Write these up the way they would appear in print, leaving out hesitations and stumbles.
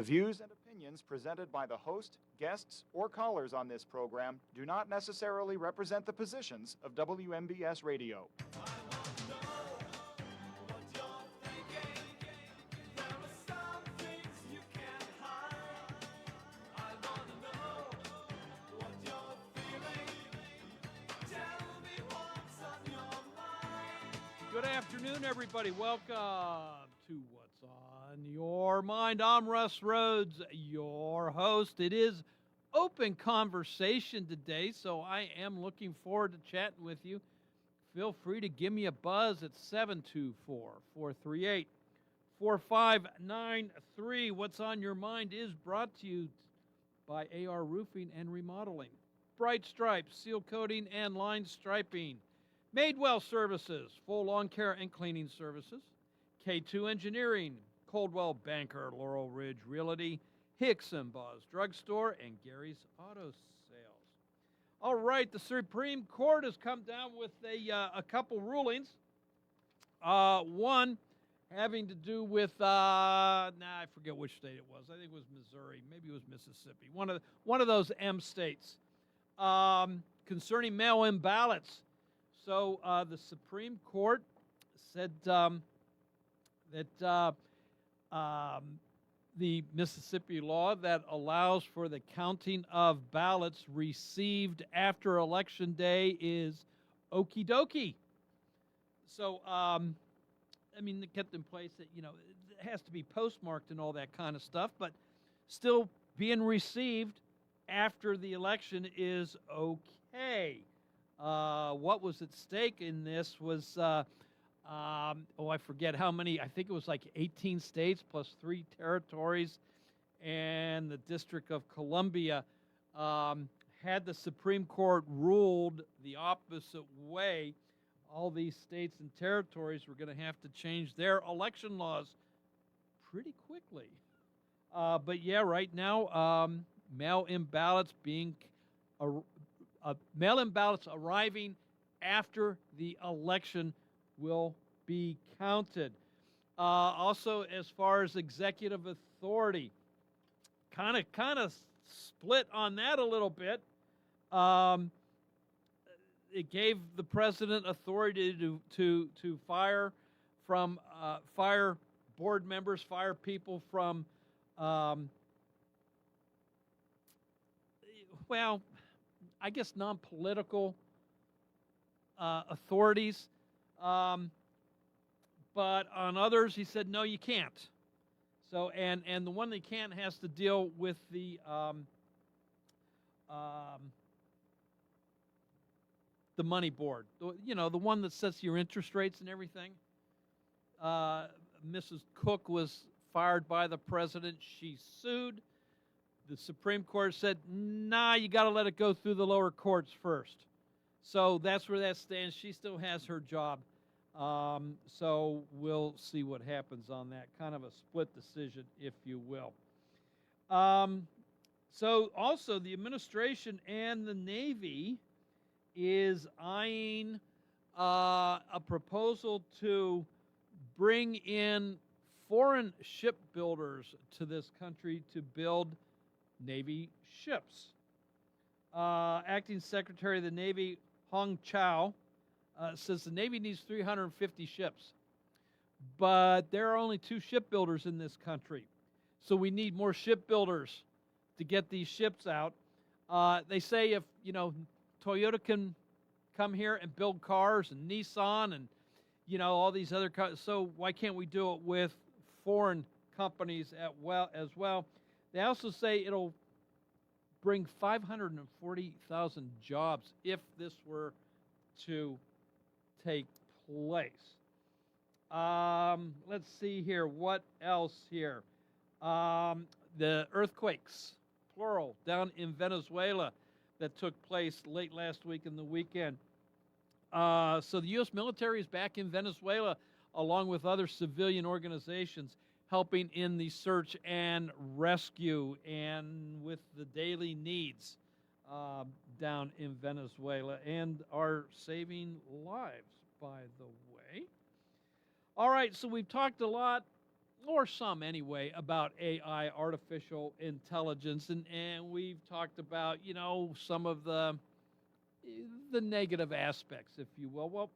The views and opinions presented by the host, guests, or callers on this program do not necessarily represent the positions of WMBS Radio. Good afternoon, everybody. Welcome to What's on Your Mind. I'm Russ Rhodes, your host. It is open conversation today, so I am looking forward to chatting with you. Feel free to give me a buzz at 724-438-4593. What's on Your Mind is brought to you by AR Roofing and Remodeling, Bright Stripes, Seal Coating, and Line Striping, Madewell Services, full lawn care and cleaning services, K2 Engineering, Coldwell Banker, Laurel Ridge Realty, Hicks and Buzz Drugstore, and Gary's Auto Sales. All right, the Supreme Court has come down with a couple rulings. One having to do with I forget which state it was. I think it was Missouri, maybe it was Mississippi. One of those M states concerning mail-in ballots. So the Supreme Court said that the Mississippi law that allows for the counting of ballots received after Election Day is okie dokie. So, they kept in place that, it has to be postmarked and all that kind of stuff, but still being received after the election is okay. What was at stake in this was, I forget how many, I think it was like 18 states plus 3 territories, and the District of Columbia. Had the Supreme Court ruled the opposite way, all these states and territories were going to have to change their election laws pretty quickly. But yeah, right now, mail-in ballots mail-in ballots arriving after the election will be counted. Also, as far as executive authority, kind of split on that a little bit. It gave the president authority to fire board members, fire people from I guess non-political authorities, but on others he said no, you can't. So and the one that can't has to deal with the money board, the one that sets your interest rates and everything. Mrs. Cook was fired by the president. She sued. The Supreme Court said, nah, you got to let it go through the lower courts first. So that's where that stands. She still has her job. So we'll see what happens on that. Kind of a split decision, if you will. So also the administration and the Navy is eyeing a proposal to bring in foreign shipbuilders to this country to build Navy ships. Acting Secretary of the Navy Hong Chow says the Navy needs 350 ships, but there are only 2 shipbuilders in this country, so we need more shipbuilders to get these ships out. They say if Toyota can come here and build cars, and Nissan, and all these other cars, so why can't we do it with foreign companies as well? They also say it'll bring 540,000 jobs if this were to take place. Let's see here. What else here? The earthquakes, plural, down in Venezuela that took place late last week and the weekend. So the U.S. military is back in Venezuela along with other civilian organizations helping in the search and rescue and with the daily needs down in Venezuela, and are saving lives, by the way. All right, so we've talked a lot or some anyway, about AI, artificial intelligence, and we've talked about, some of the negative aspects, if you will. Well,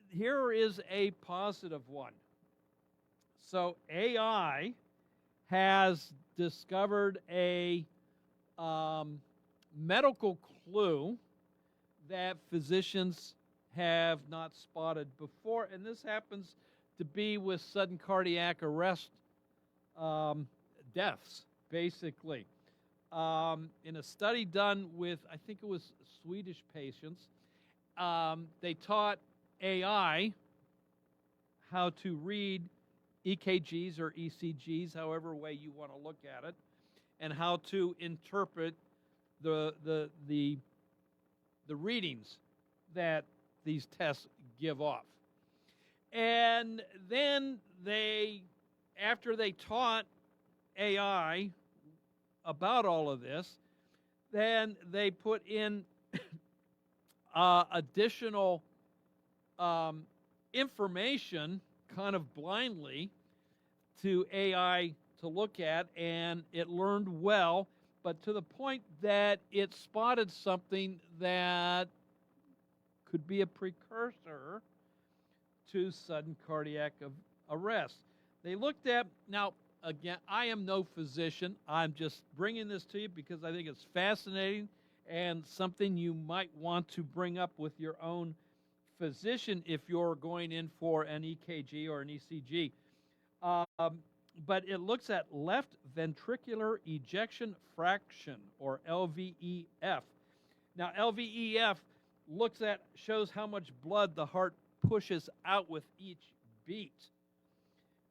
here is a positive one. So AI has discovered a medical clue that physicians have not spotted before, and this happens to be with sudden cardiac arrest deaths, basically. In a study done with, I think it was Swedish patients, they taught AI how to read EKGs or ECGs, however way you want to look at it, and how to interpret the readings that these tests give off. And then after they taught AI about all of this, then they put in additional information kind of blindly to AI to look at, and it learned well, but to the point that it spotted something that could be a precursor to sudden cardiac arrest. They looked at, now again, I am no physician. I'm just bringing this to you because I think it's fascinating and something you might want to bring up with your own physician if you're going in for an EKG or an ECG. But it looks at left ventricular ejection fraction, or LVEF. Now, LVEF shows how much blood the heart pushes out with each beat.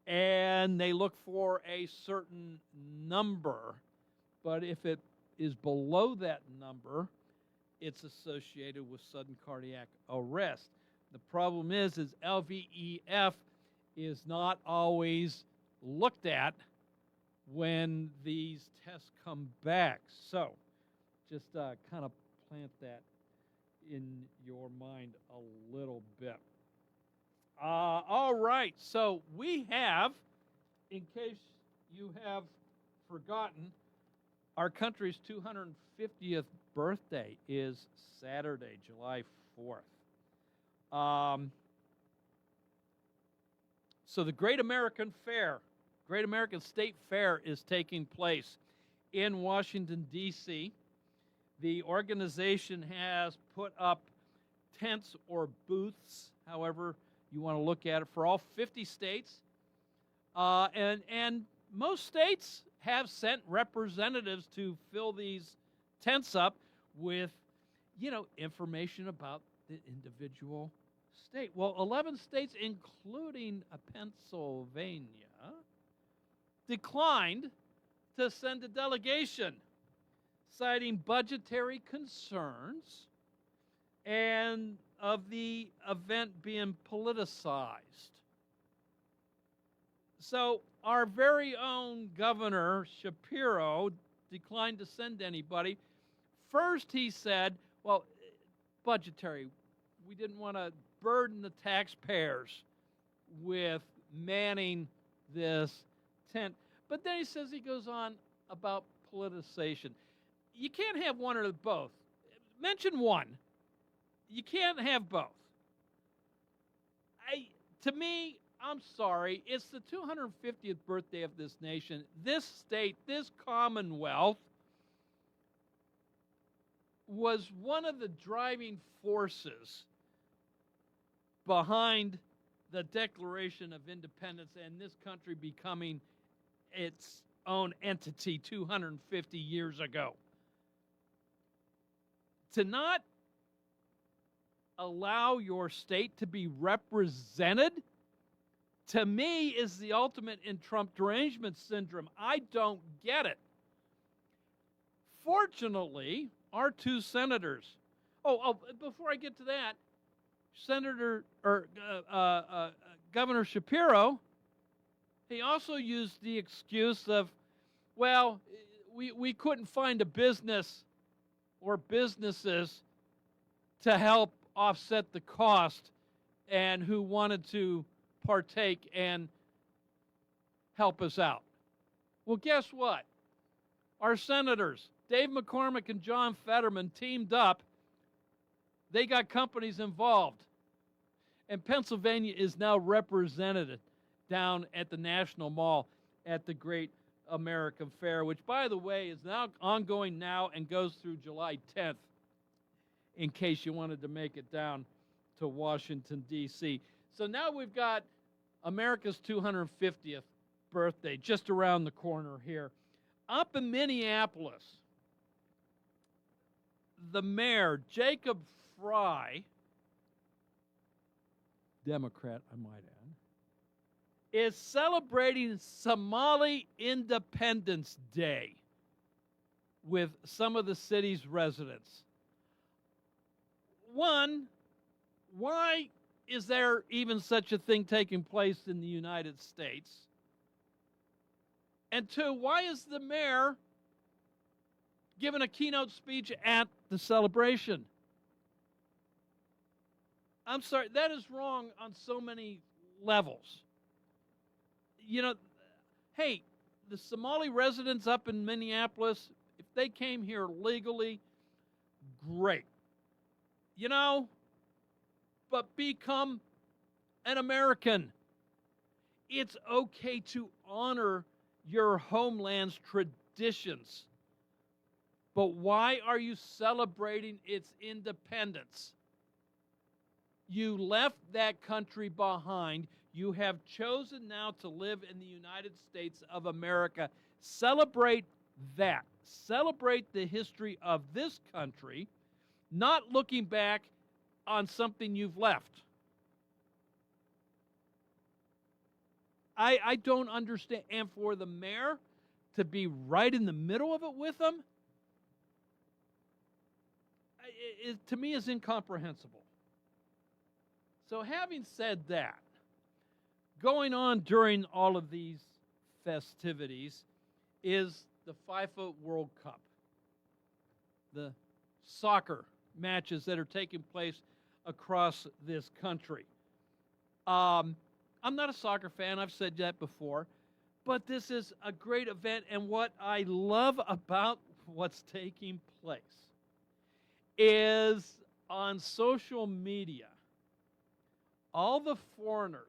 And they look for a certain number, but if it is below that number, it's associated with sudden cardiac arrest. The problem is LVEF is not always looked at when these tests come back. So just kind of plant that in your mind a little bit. All right, so we have, in case you have forgotten, our country's 250th birthday is Saturday, July 4th. So the Great American State Fair is taking place in Washington, D.C. The organization has put up tents or booths, however you want to look at it, for all 50 states. And most states have sent representatives to fill these tents up with, information about the individual state. Well, 11 states, including Pennsylvania, declined to send a delegation, citing budgetary concerns and of the event being politicized. So our very own Governor Shapiro declined to send anybody. First he said, well, budgetary, we didn't want to burden the taxpayers with manning this tent. But then he goes on about politicization. You can't have one or both. Mention one. You can't have both. To me, I'm sorry, it's the 250th birthday of this nation. This state, this commonwealth, was one of the driving forces behind the Declaration of Independence and this country becoming its own entity 250 years ago. To not allow your state to be represented, to me, is the ultimate in Trump derangement syndrome. I don't get it. Fortunately, our two senators, before I get to that, Governor Shapiro, he also used the excuse of, well, we couldn't find a business or businesses to help offset the cost and who wanted to partake and help us out. Well, guess what? Our senators, Dave McCormick and John Fetterman, teamed up. They got companies involved. And Pennsylvania is now represented down at the National Mall at the Great American Fair, which, by the way, is now ongoing now and goes through July 10th, in case you wanted to make it down to Washington, D.C. So now we've got America's 250th birthday just around the corner here. Up in Minneapolis, the mayor, Jacob Fry, Democrat, I might add, is celebrating Somali Independence Day with some of the city's residents. One, why is there even such a thing taking place in the United States? And two, why is the mayor giving a keynote speech at the celebration? I'm sorry, that is wrong on so many levels. You know, hey, the Somali residents up in Minneapolis, if they came here legally, great. You know, but become an American. It's okay to honor your homeland's traditions. But why are you celebrating its independence? You left that country behind. You have chosen now to live in the United States of America. Celebrate that. Celebrate the history of this country, not looking back on something you've left. I don't understand. And for the mayor to be right in the middle of it with them, it to me is incomprehensible. So having said that, going on during all of these festivities is the 5-foot World Cup, the soccer matches that are taking place across this country. I'm not a soccer fan, I've said that before, but this is a great event, and what I love about what's taking place is on social media, all the foreigners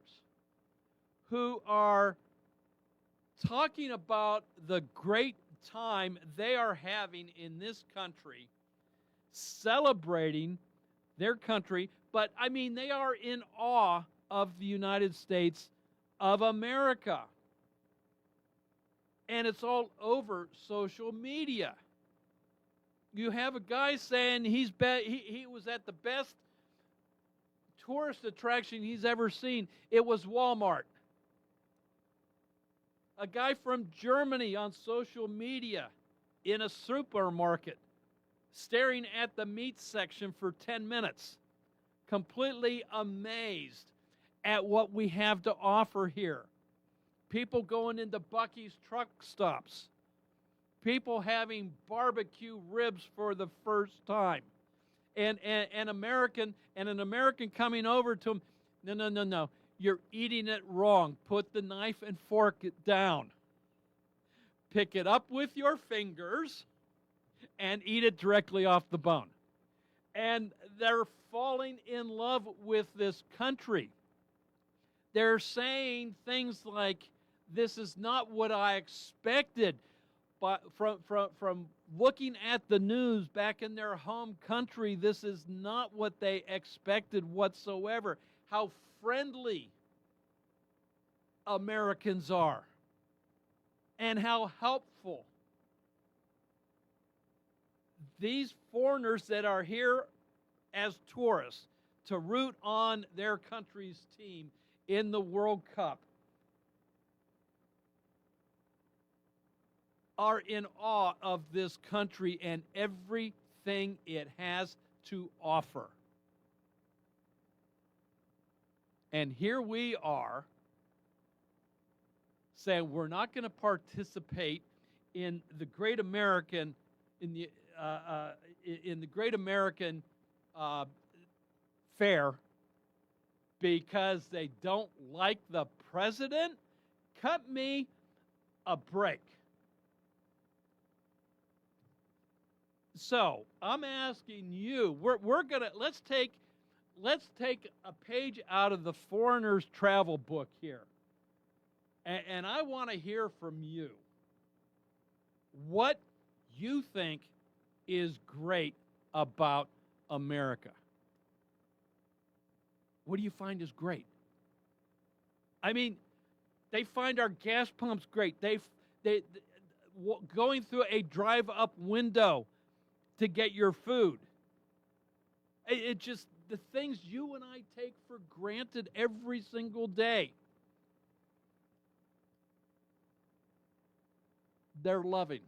who are talking about the great time they are having in this country, celebrating their country, but I mean, they are in awe of the United States of America. And it's all over social media. You have a guy saying he was at the best tourist attraction he's ever seen. It was Walmart. A guy from Germany on social media in a supermarket staring at the meat section for 10 minutes, completely amazed at what we have to offer here. People going into Buc-ee's truck stops. People having barbecue ribs for the first time. And an American coming over to him, no. You're eating it wrong. Put the knife and fork it down. Pick it up with your fingers and eat it directly off the bone. And they're falling in love with this country. They're saying things like, this is not what I expected. But from looking at the news back in their home country, this is not what they expected whatsoever. How friendly Americans are and how helpful. These foreigners that are here as tourists to root on their country's team in the World Cup are in awe of this country and everything it has to offer. And here we are saying we're not going to participate in the Great American Fair because they don't like the president. Cut me a break. So I'm asking you, we're gonna let's take a page out of the foreigner's travel book here, and I want to hear from you what you think is great about America. What do you find is great? I mean, they find our gas pumps great. They going through a drive-up window to get your food. It just, the things you and I take for granted every single day, they're loving.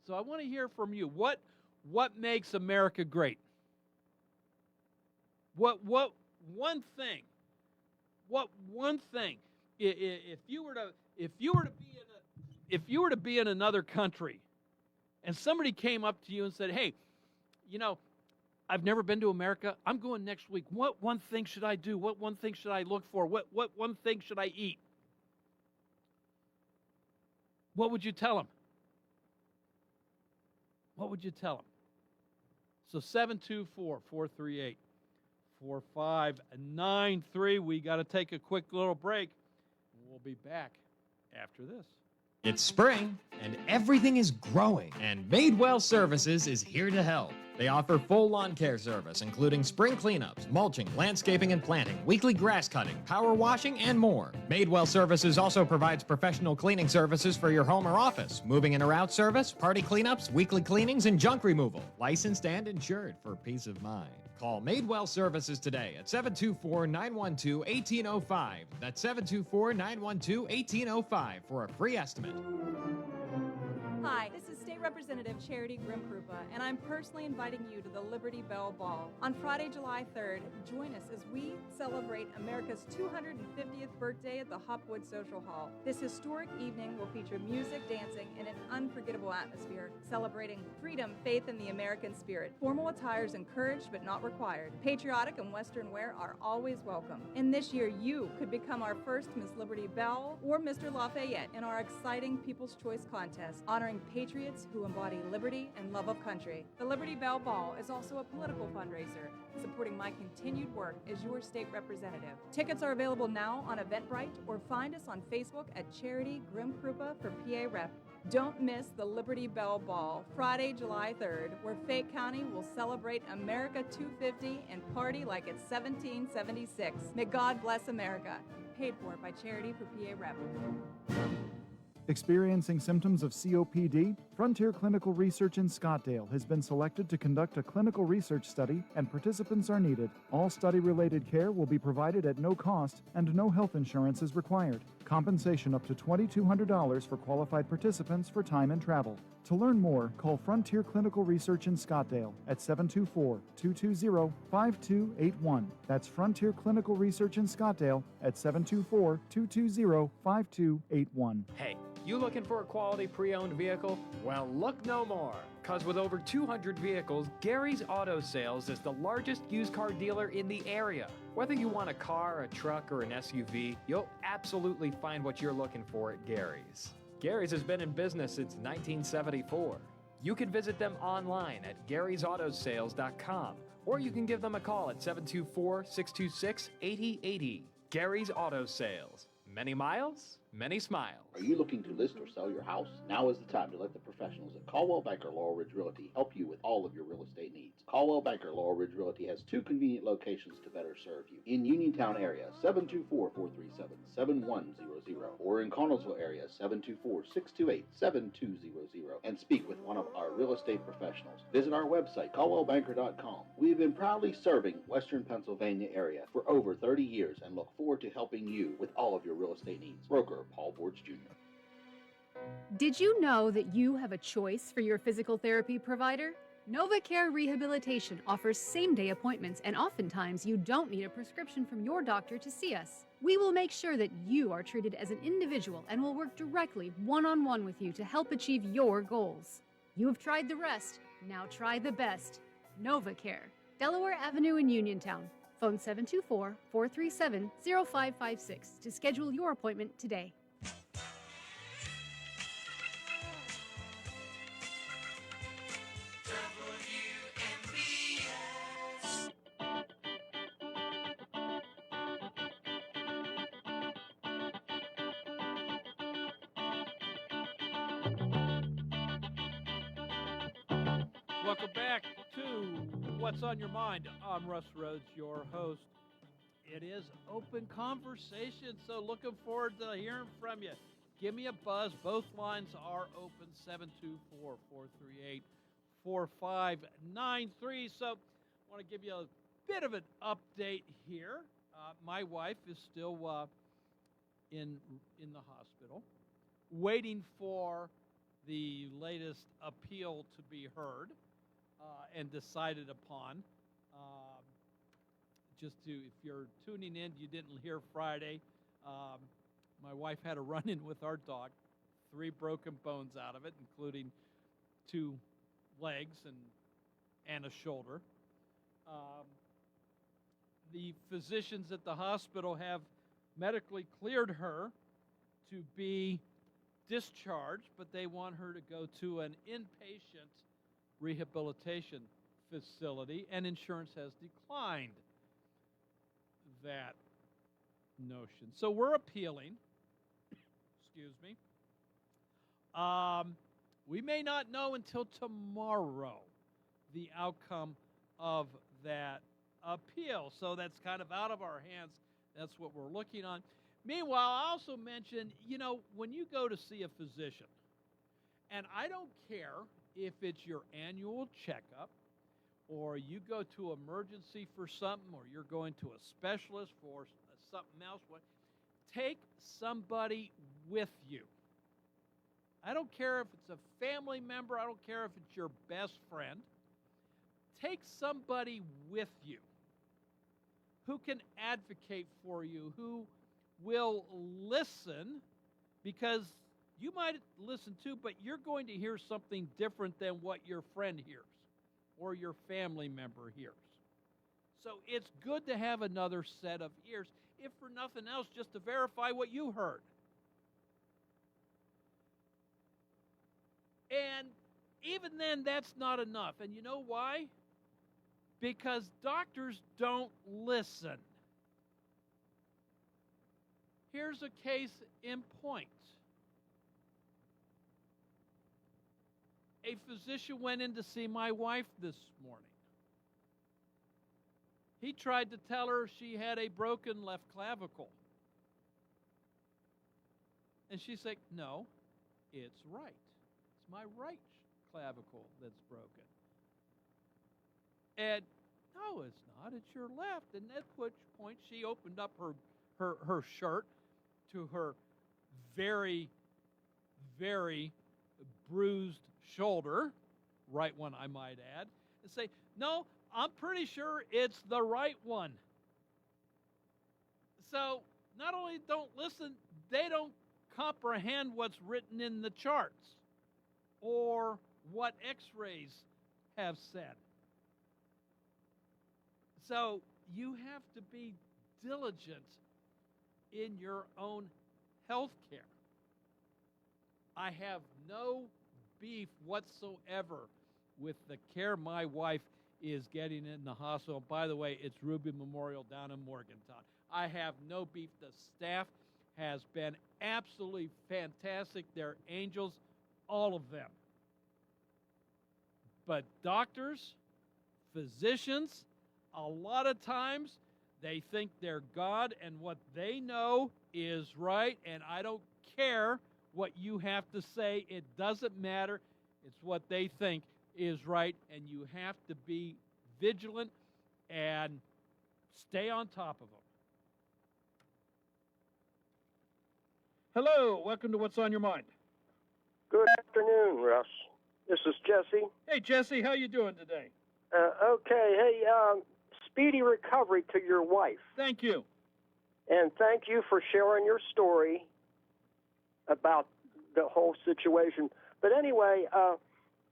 So I want to hear from you. What makes America great? What one thing? What one thing? If you were to be in another country, and somebody came up to you and said, "Hey, you know, I've never been to America. I'm going next week. What one thing should I do? What one thing should I look for? What one thing should I eat?" What would you tell them? What would you tell them? So 724-438-4593. We got to take a quick little break. We'll be back after this. It's spring, and everything is growing, and Madewell Services is here to help. They offer full lawn care service, including spring cleanups, mulching, landscaping and planting, weekly grass cutting, power washing, and more. Madewell Services also provides professional cleaning services for your home or office, moving in or out service, party cleanups, weekly cleanings, and junk removal. Licensed and insured for peace of mind. Call Madewell Services today at 724-912-1805. That's 724-912-1805 for a free estimate. Hi, this is State Representative Charity Grim-Krupa, and I'm personally inviting you to the Liberty Bell Ball. On Friday, July 3rd, join us as we celebrate America's 250th birthday at the Hopwood Social Hall. This historic evening will feature music, dancing, and an unforgettable atmosphere, celebrating freedom, faith, and the American spirit. Formal attire is encouraged but not required. Patriotic and Western wear are always welcome. And this year, you could become our first Miss Liberty Bell or Mr. Lafayette in our exciting People's Choice Contest, honoring patriots who embody liberty and love of country. The Liberty Bell Ball is also a political fundraiser, supporting my continued work as your state representative. Tickets are available now on Eventbrite, or find us on Facebook at Charity Grim-Krupa for PA Rep. Don't miss the Liberty Bell Ball, Friday, July 3rd, where Fayette County will celebrate America 250 and party like it's 1776. May God bless America. Paid for by Charity for PA Rep. Experiencing symptoms of COPD? Frontier Clinical Research in Scottsdale has been selected to conduct a clinical research study, and participants are needed. All study-related care will be provided at no cost, and no health insurance is required. Compensation up to $2,200 for qualified participants for time and travel. To learn more, call Frontier Clinical Research in Scottsdale at 724-220-5281. That's Frontier Clinical Research in Scottsdale at 724-220-5281. Hey, you looking for a quality pre-owned vehicle? Well, look no more, because with over 200 vehicles, Gary's Auto Sales is the largest used car dealer in the area. Whether you want a car, a truck, or an SUV, you'll absolutely find what you're looking for at Gary's. Gary's has been in business since 1974. You can visit them online at garysautosales.com, or you can give them a call at 724-626-8080. Gary's Auto Sales. Many miles, many smiles. Are you looking to list or sell your house? Now is the time to let the professionals at Caldwell Banker Laurel Ridge Realty help you with all of your real estate needs. Caldwell Banker Laurel Ridge Realty has two convenient locations to better serve you. In Uniontown area, 724-437-7100, or in Connellsville area, 724-628-7200, and speak with one of our real estate professionals. Visit our website, caldwellbanker.com. We have been proudly serving Western Pennsylvania area for over 30 years and look forward to helping you with all of your real estate needs. Broker Paul Borge Jr. Did you know that you have a choice for your physical therapy provider? NovaCare Rehabilitation offers same-day appointments, and oftentimes you don't need a prescription from your doctor to see us. We will make sure that you are treated as an individual and will work directly one-on-one with you to help achieve your goals. You have tried the rest, now try the best. NovaCare, Delaware Avenue in Uniontown. Phone 724-437-0556 to schedule your appointment today. welcome back to What's on Your Mind. I'm Russ Rhodes, your host. It is open conversation, so looking forward to hearing from you. Give me a buzz. Both lines are open, 724-438-4593. So I want to give you a bit of an update here. My wife is still in the hospital, waiting for the latest appeal to be heard and decided upon. If you're tuning in, you didn't hear Friday. My wife had a run-in with our dog, 3 broken bones out of it, including 2 legs and a shoulder. The physicians at the hospital have medically cleared her to be discharged, but they want her to go to an inpatient rehabilitation facility, and insurance has declined that notion. So we're appealing. Excuse me. We may not know until tomorrow the outcome of that appeal. So that's kind of out of our hands. That's what we're looking on. Meanwhile, I also mentioned, when you go to see a physician, and I don't care if it's your annual checkup, or you go to emergency for something, or you're going to a specialist for something else, take somebody with you. I don't care if it's a family member. I don't care if it's your best friend. Take somebody with you who can advocate for you, who will listen, because you might listen too, but you're going to hear something different than what your friend hears or your family member hears. So it's good to have another set of ears, if for nothing else, just to verify what you heard. And even then, that's not enough. And you know why? Because doctors don't listen. Here's a case in point. A physician went in to see my wife this morning. He tried to tell her she had a broken left clavicle. And she said, no, it's right. It's my right clavicle that's broken. And no, it's not. It's your left. And at which point she opened up her shirt to her very, very bruised shoulder, right one I might add, and say, no, I'm pretty sure it's the right one. So not only don't listen, they don't comprehend what's written in the charts or what x-rays have said. So you have to be diligent in your own health care. I have no beef whatsoever with the care my wife is getting in the hospital. By the way, it's Ruby Memorial down in Morgantown. I have no beef. The staff has been absolutely fantastic. They're angels, all of them. But doctors, physicians, a lot of times they think they're God and what they know is right, and I don't care what you have to say. It doesn't matter. It's what they think is right, and you have to be vigilant and stay on top of them. Hello, welcome to What's on Your Mind. Good afternoon, Russ. This is Jesse. Hey, Jesse, how you doing today? Okay, hey, speedy recovery to your wife. Thank you. And thank you for sharing your story about the whole situation. But anyway,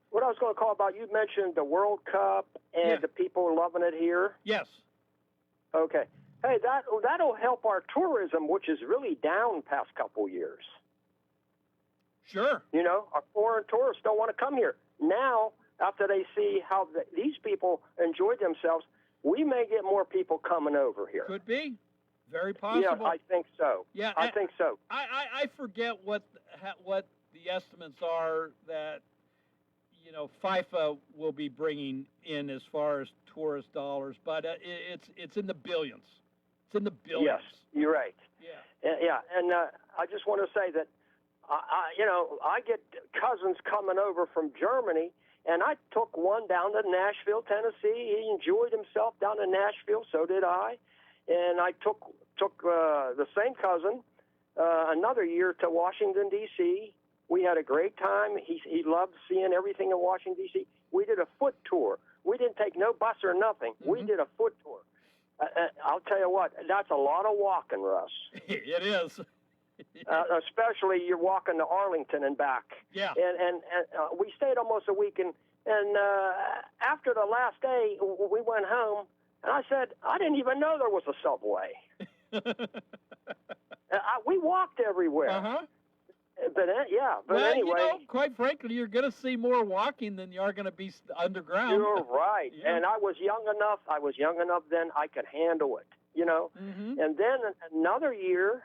what I was going to call about, you mentioned the World Cup and the people loving it here. Yes. Okay. Hey, that'll help our tourism, which is really down past couple years. Sure. You know, our foreign tourists don't want to come here. Now, after they see how these people enjoy themselves, we may get more people coming over here. Could be. Very possible. Yeah, I think so. Yeah, I think so. I forget what the estimates are that, FIFA will be bringing in as far as tourist dollars, but it's in the billions. It's in the billions. Yes, you're right. Yeah. Yeah, and I just want to say that, I get cousins coming over from Germany, and I took one down to Nashville, Tennessee. He enjoyed himself down in Nashville, so did I. And I took the same cousin another year to Washington, D.C. We had a great time. He loved seeing everything in Washington, D.C. We did a foot tour. We didn't take no bus or nothing. Mm-hmm. We did a foot tour. I'll tell you what, that's a lot of walking, Russ. It is. Especially you're walking to Arlington and back. Yeah. And we stayed almost a week, and after the last day, we went home, and I said, I didn't even know there was a subway. We walked everywhere. Uh-huh. But well, anyway. Quite frankly, you're going to see more walking than you are going to be underground. You're right. Yeah. And I was young enough then I could handle it, Mm-hmm. And then another year,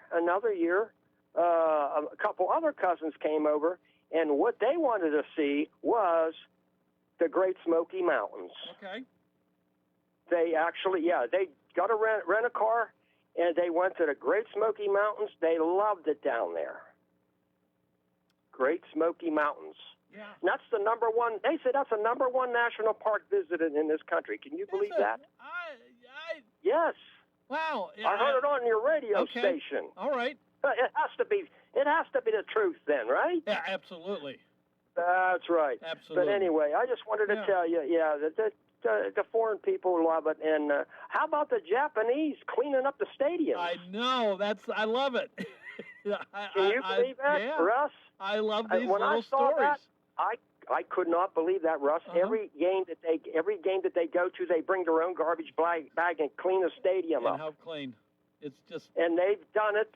a couple other cousins came over, and what they wanted to see was the Great Smoky Mountains. Okay. They actually, they got to rent a car, and they went to the Great Smoky Mountains. They loved it down there. Great Smoky Mountains. Yeah. And that's the number one. They say that's the number one national park visited in this country. Can you believe that? Yes. Wow. I heard it on your radio Okay. station. All right. It has to be the truth then, right? Yeah, absolutely. That's right. Absolutely. But anyway, I just wanted to tell you, that the foreign people love it. And how about the Japanese cleaning up the stadium? I know. I love it. Can you believe that, yeah. Russ? I love these when little I saw stories. That, I could not believe that, Russ. Uh-huh. Every game that they go to, they bring their own garbage bag and clean the stadium And up. how clean. It's just. And they've done it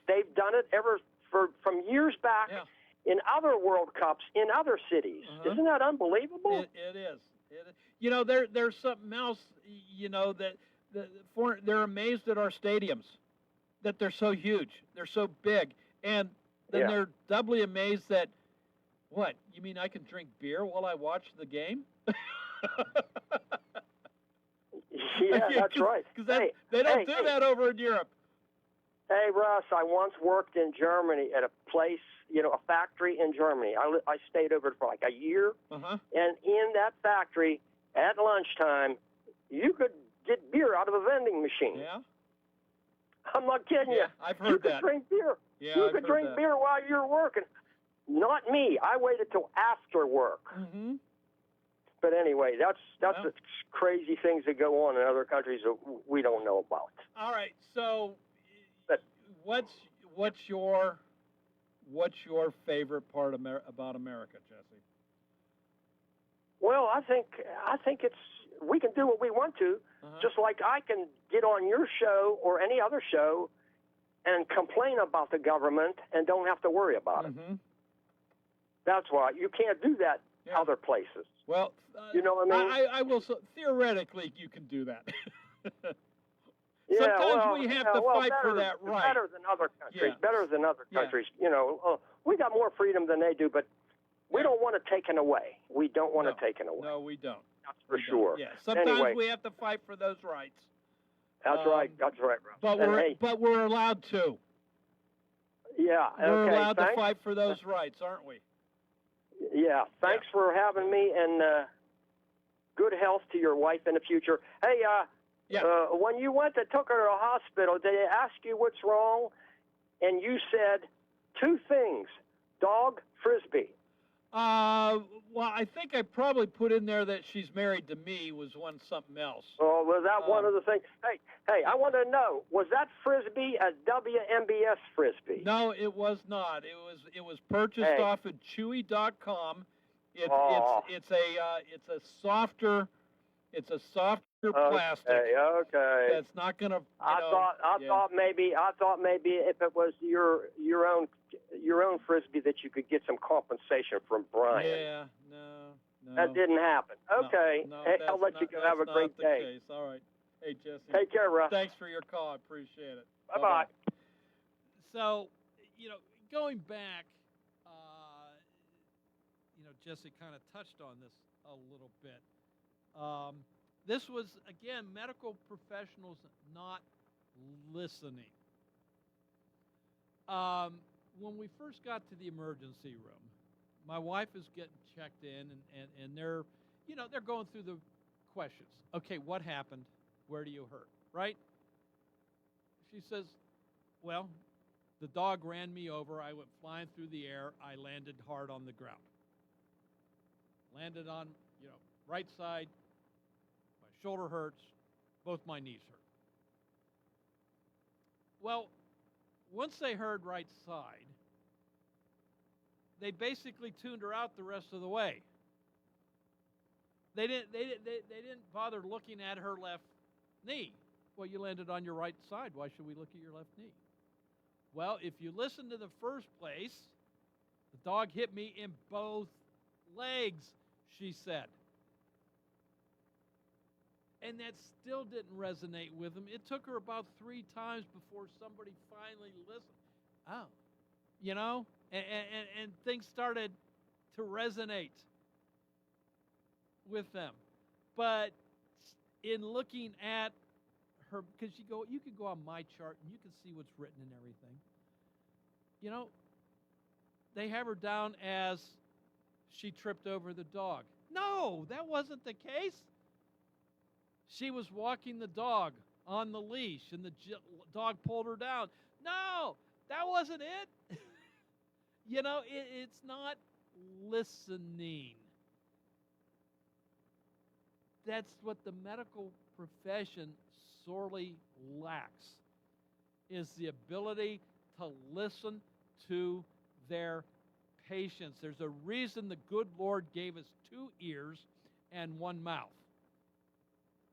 from years back in other World Cups in other cities. Uh-huh. Isn't that unbelievable? It is. There's something else. They're amazed at our stadiums, that they're so huge, they're so big, and then they're doubly amazed that. What? You mean I can drink beer while I watch the game? Yeah, that's right. Because they don't do that over in Europe. Hey, Russ, I once worked in Germany at a place, a factory in Germany. I stayed over for like a year. Uh-huh. And in that factory, at lunchtime, you could get beer out of a vending machine. Yeah? I'm not kidding you. I've heard you that. could drink beer. Yeah, you I've could heard drink that. beer while you're working. Not me. I waited till after work. Mm-hmm. But anyway, that's the crazy things that go on in other countries that we don't know about. All right. So, But, what's your favorite part about America, Jesse? Well, I think it's we can do what we want to, just like I can get on your show or any other show and complain about the government and don't have to worry about it. That's why you can't do that other places. Well, you know what I mean? I will. Theoretically, you can do that. Yeah, Sometimes we have to fight for that right. Better than other countries. Yeah. Better than other countries. We got more freedom than they do, but we don't want it taken away. We don't want it taken away. No, we don't. That's for sure. Yeah. Sometimes anyway, we have to fight for those rights. That's right. That's right, Russ. But we're allowed to. Yeah. We're okay. allowed Thanks. to fight for those rights, aren't we? Yeah. Thanks for having me, and good health to your wife in the future. Hey, when you took her to the hospital, did they ask you what's wrong? And you said two things: dog, frisbee. Well, I think I probably put in there that she's married to me was something else. Oh, was that one of the things? Hey, I want to know, was that frisbee a WMBS frisbee? No, it was not. It was purchased off of Chewy.com. It's a softer plastic. Okay. That's not gonna. I thought maybe if it was your own frisbee that you could get some compensation from Brian. Yeah. No. That didn't happen. Okay. No, hey, I'll let you go. Have a great day. Case. All right. Hey, Jesse. Take care, Russ. Thanks for your call. I appreciate it. Bye-bye. So, going back, Jesse kind of touched on this a little bit. This was, again, medical professionals not listening. When we first got to the emergency room, my wife is getting checked in, and they're, they're going through the questions. Okay, what happened? Where do you hurt? Right? She says, well, the dog ran me over. I went flying through the air. I landed hard on the ground. Landed on, right side. My shoulder hurts. Both my knees hurt. Well, once they heard right side, they basically tuned her out the rest of the way. They didn't bother looking at her left knee. Well, you landed on your right side. Why should we look at your left knee? Well, if you listen to the first place, the dog hit me in both legs, she said. And that still didn't resonate with him. It took her about 3 times before somebody finally listened. Oh, and things started to resonate with them. But in looking at her, because you can go on my chart and you can see what's written and everything. They have her down as she tripped over the dog. No, that wasn't the case. She was walking the dog on the leash, and the dog pulled her down. No, that wasn't it. It's not listening. That's what the medical profession sorely lacks, is the ability to listen to their patients. There's a reason the good Lord gave us 2 ears and 1 mouth.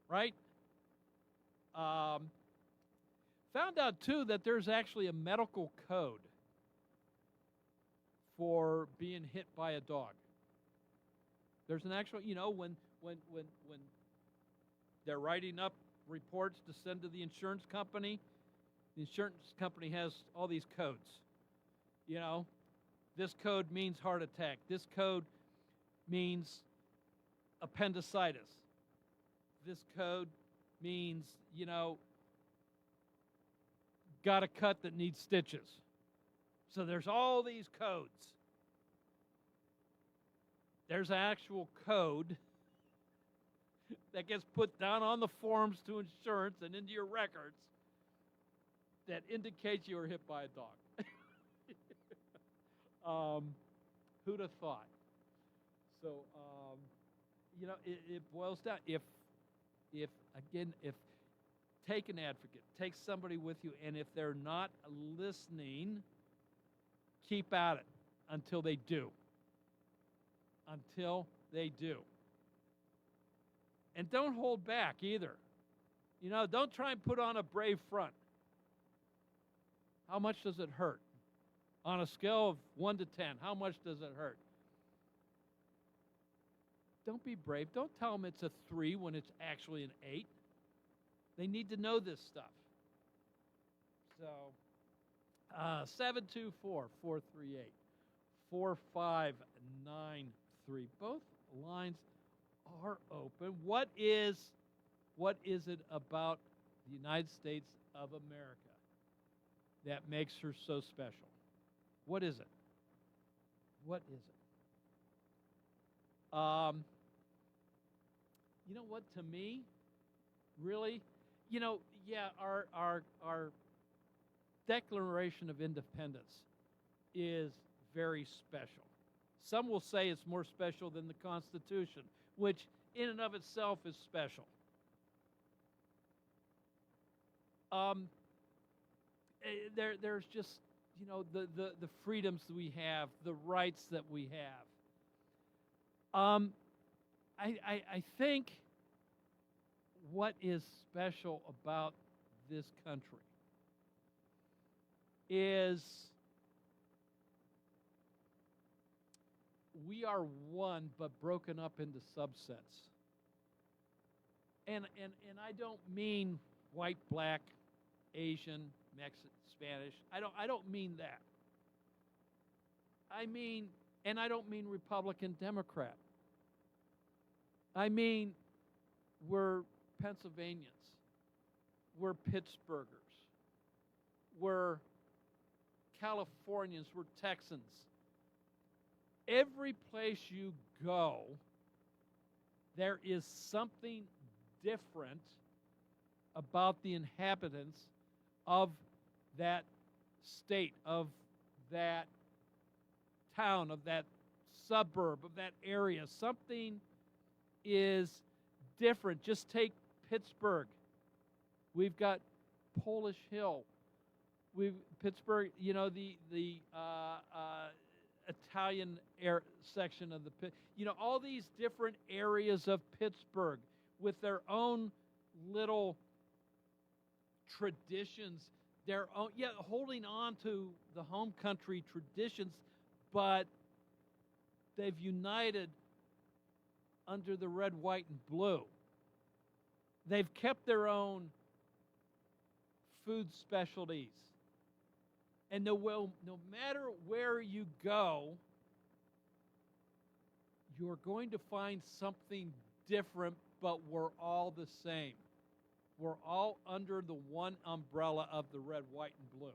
Right? Found out, too, that there's actually a medical code for being hit by a dog. There's an actual, when they're writing up reports to send to the insurance company has all these codes. This code means heart attack. This code means appendicitis. This code means, got a cut that needs stitches. So there's all these codes. There's an actual code that gets put down on the forms to insurance and into your records that indicates you were hit by a dog. Who'd have thought? So, it boils down. If take an advocate, take somebody with you, and if they're not listening, keep at it until they do. Until they do. And don't hold back either. Don't try and put on a brave front. How much does it hurt? On a scale of 1 to 10, how much does it hurt? Don't be brave. Don't tell them it's a 3 when it's actually an 8. They need to know this stuff. So, 724-438-4593. Both lines are open. What is it about the United States of America that makes her so special? What is it? What is it? You know what, to me, really, our Declaration of Independence is very special. Some will say it's more special than the Constitution, which in and of itself is special. There's just, the freedoms that we have, the rights that we have. I think what is special about this country is we are one but broken up into subsets. And I don't mean white, black, Asian, Mexican, Spanish. I don't mean that. I don't mean Republican, Democrat. I mean, we're Pennsylvanians. We're Pittsburghers. We're Californians. We're Texans. Every place you go, there is something different about the inhabitants of that state, of that town, of that suburb, of that area. Something is different. Just take Pittsburgh. We've got Polish Hill. Pittsburgh, you know, the Italian section of the, you know, all these different areas of Pittsburgh with their own little traditions, their own, holding on to the home country traditions, but they've united under the red, white, and blue. They've kept their own food specialties. And no matter where you go, you're going to find something different, but we're all the same. We're all under the one umbrella of the red, white, and blue.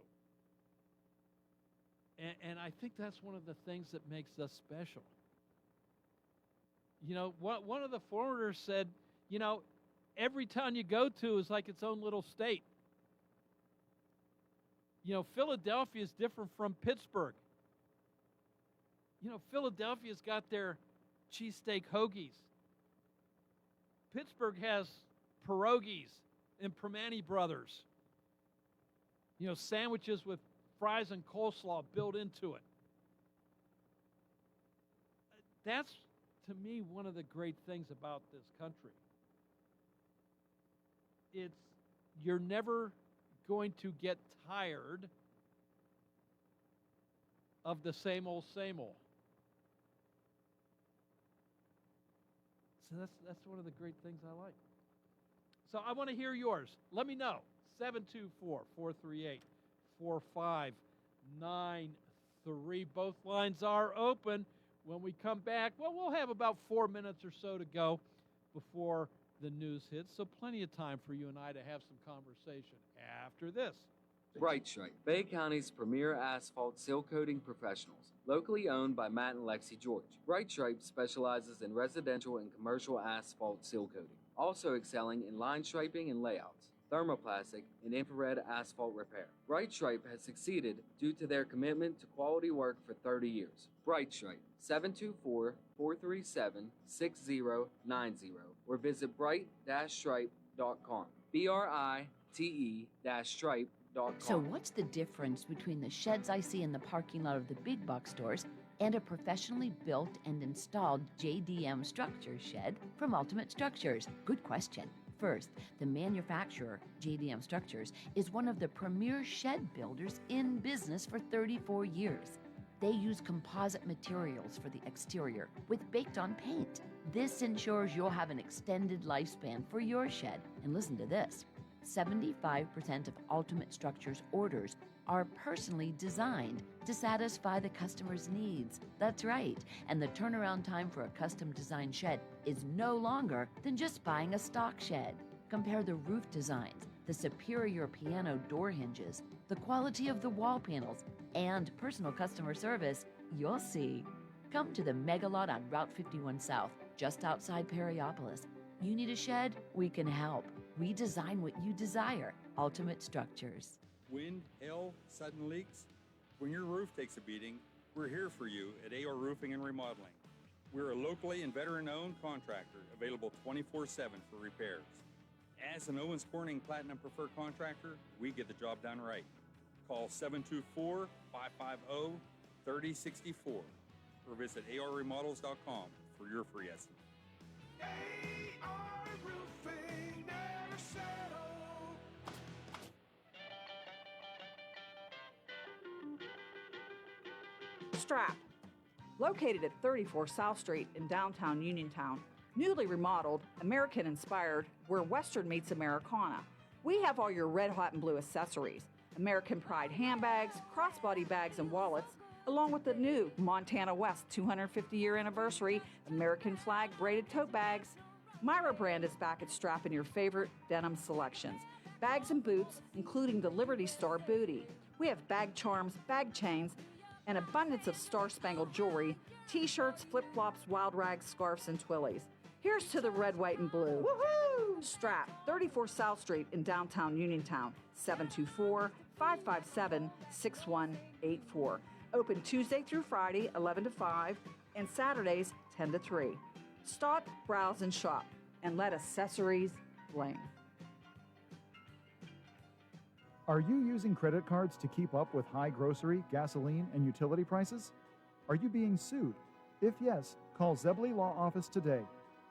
And I think that's one of the things that makes us special. You know, one of the foreigners said, you know, every town you go to is like its own little state. You know, Philadelphia is different from Pittsburgh. You know, Philadelphia's got their cheesesteak hoagies. Pittsburgh has pierogies and Primanti Brothers. You know, sandwiches with fries and coleslaw built into it. That's, to me, one of the great things about this country. You're never going to get tired of the same old, same old. So that's one of the great things I like. So I want to hear yours. Let me know. 724-438-4593. Both lines are open. When we come back, well, we'll have about 4 minutes or so to go before the news hits, so plenty of time for you and I to have some conversation after this. Bright Stripe, Bay County's premier asphalt seal coating professionals, locally owned by Matt and Lexi George. Bright Stripe specializes in residential and commercial asphalt seal coating, also excelling in line striping and layouts, thermoplastic, and infrared asphalt repair. Bright Stripe has succeeded due to their commitment to quality work for 30 years. Bright Stripe, 724-437-6090, or visit bright-stripe.com. BRITE-stripe.com. So what's the difference between the sheds I see in the parking lot of the big box stores and a professionally built and installed JDM structure shed from Ultimate Structures? Good question. First, the manufacturer, JDM Structures, is one of the premier shed builders in business for 34 years. They use composite materials for the exterior with baked-on paint. This ensures you'll have an extended lifespan for your shed. And listen to this. 75% of Ultimate Structures orders are personally designed to satisfy the customer's needs. That's right. And the turnaround time for a custom designed shed is no longer than just buying a stock shed. Compare the roof designs, the superior piano door hinges, the quality of the wall panels, and personal customer service. You'll see. Come to the Mega Lot on Route 51 South, just outside Perryopolis. You need a shed? We can help. We design what you desire. Ultimate Structures. Wind, hail, sudden leaks. When your roof takes a beating, we're here for you at AR Roofing and Remodeling. We're a locally and veteran-owned contractor, available 24/7 for repairs. As an Owens Corning Platinum Preferred Contractor, we get the job done right. Call 724-550-3064 or visit arremodels.com for your free estimate. AR Roofing, never settle. Strap. Located at 34 South Street in downtown Uniontown, newly remodeled, American-inspired, where Western meets Americana. We have all your red, hot, and blue accessories. American Pride handbags, crossbody bags, and wallets, along with the new Montana West 250-year anniversary American flag braided tote bags. Myra brand is back at strapping your favorite denim selections. Bags and boots, including the Liberty Star bootie. We have bag charms, bag chains, an abundance of star-spangled jewelry, t-shirts, flip-flops, wild rags, scarves, and twillies. Here's to the red, white, and blue. Woohoo! Strap, 34 South Street in downtown Uniontown, 724-557-6184. Open Tuesday through Friday, 11 to 5, and Saturdays, 10 to 3. Stop, browse, and shop, and let accessories bling. Are you using credit cards to keep up with high grocery, gasoline, and utility prices? Are you being sued? If yes, call Zebley Law Office today.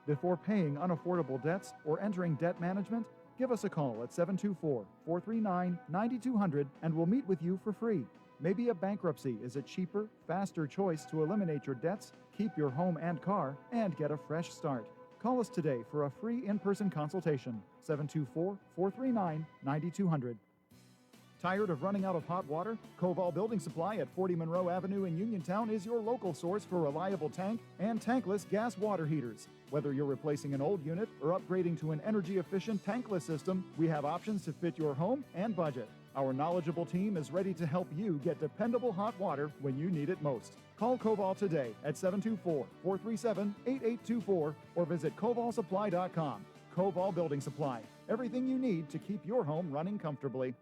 Before paying unaffordable debts or entering debt management, give us a call at 724-439-9200 and we'll meet with you for free. Maybe a bankruptcy is a cheaper, faster choice to eliminate your debts, keep your home and car, and get a fresh start. Call us today for a free in-person consultation. 724-439-9200. Tired of running out of hot water? Koval Building Supply at 40 Monroe Avenue in Uniontown is your local source for reliable tank and tankless gas water heaters. Whether you're replacing an old unit or upgrading to an energy-efficient tankless system, we have options to fit your home and budget. Our knowledgeable team is ready to help you get dependable hot water when you need it most. Call Koval today at 724-437-8824 or visit kovalsupply.com. Koval Building Supply. Everything you need to keep your home running comfortably.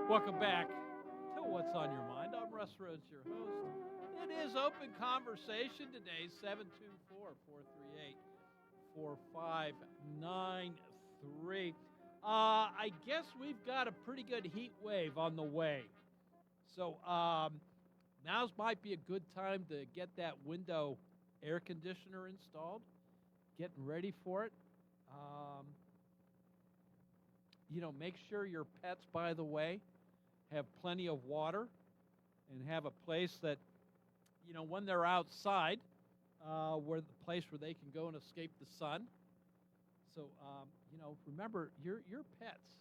Welcome back to What's on Your Mind. I'm Russ Rhodes, your host. It is open conversation today, 724-438-4593. I guess we've got a pretty good heat wave on the way. So now's might be a good time to get that window air conditioner installed, getting ready for it. Make sure your pets, by the way, have plenty of water and have a place that, when they're outside, where the place where they can go and escape the sun. So, remember your pets,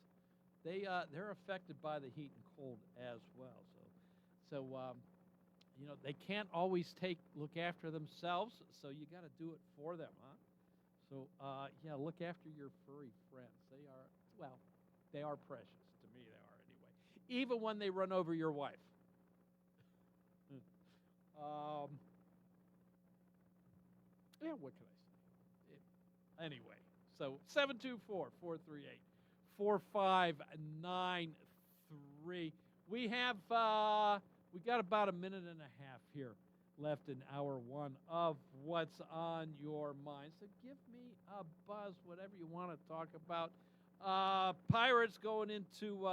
they're affected by the heat and cold as well. So they can't always look after themselves. So you got to do it for them, huh? So look after your furry friends. They are precious. To me, they are anyway. Even when they run over your wife. What can I say? Anyway, so 724-438-4593. We got about a minute and a half here left in hour one of What's on Your Mind. So give me a buzz, whatever you want to talk about. Pirates going into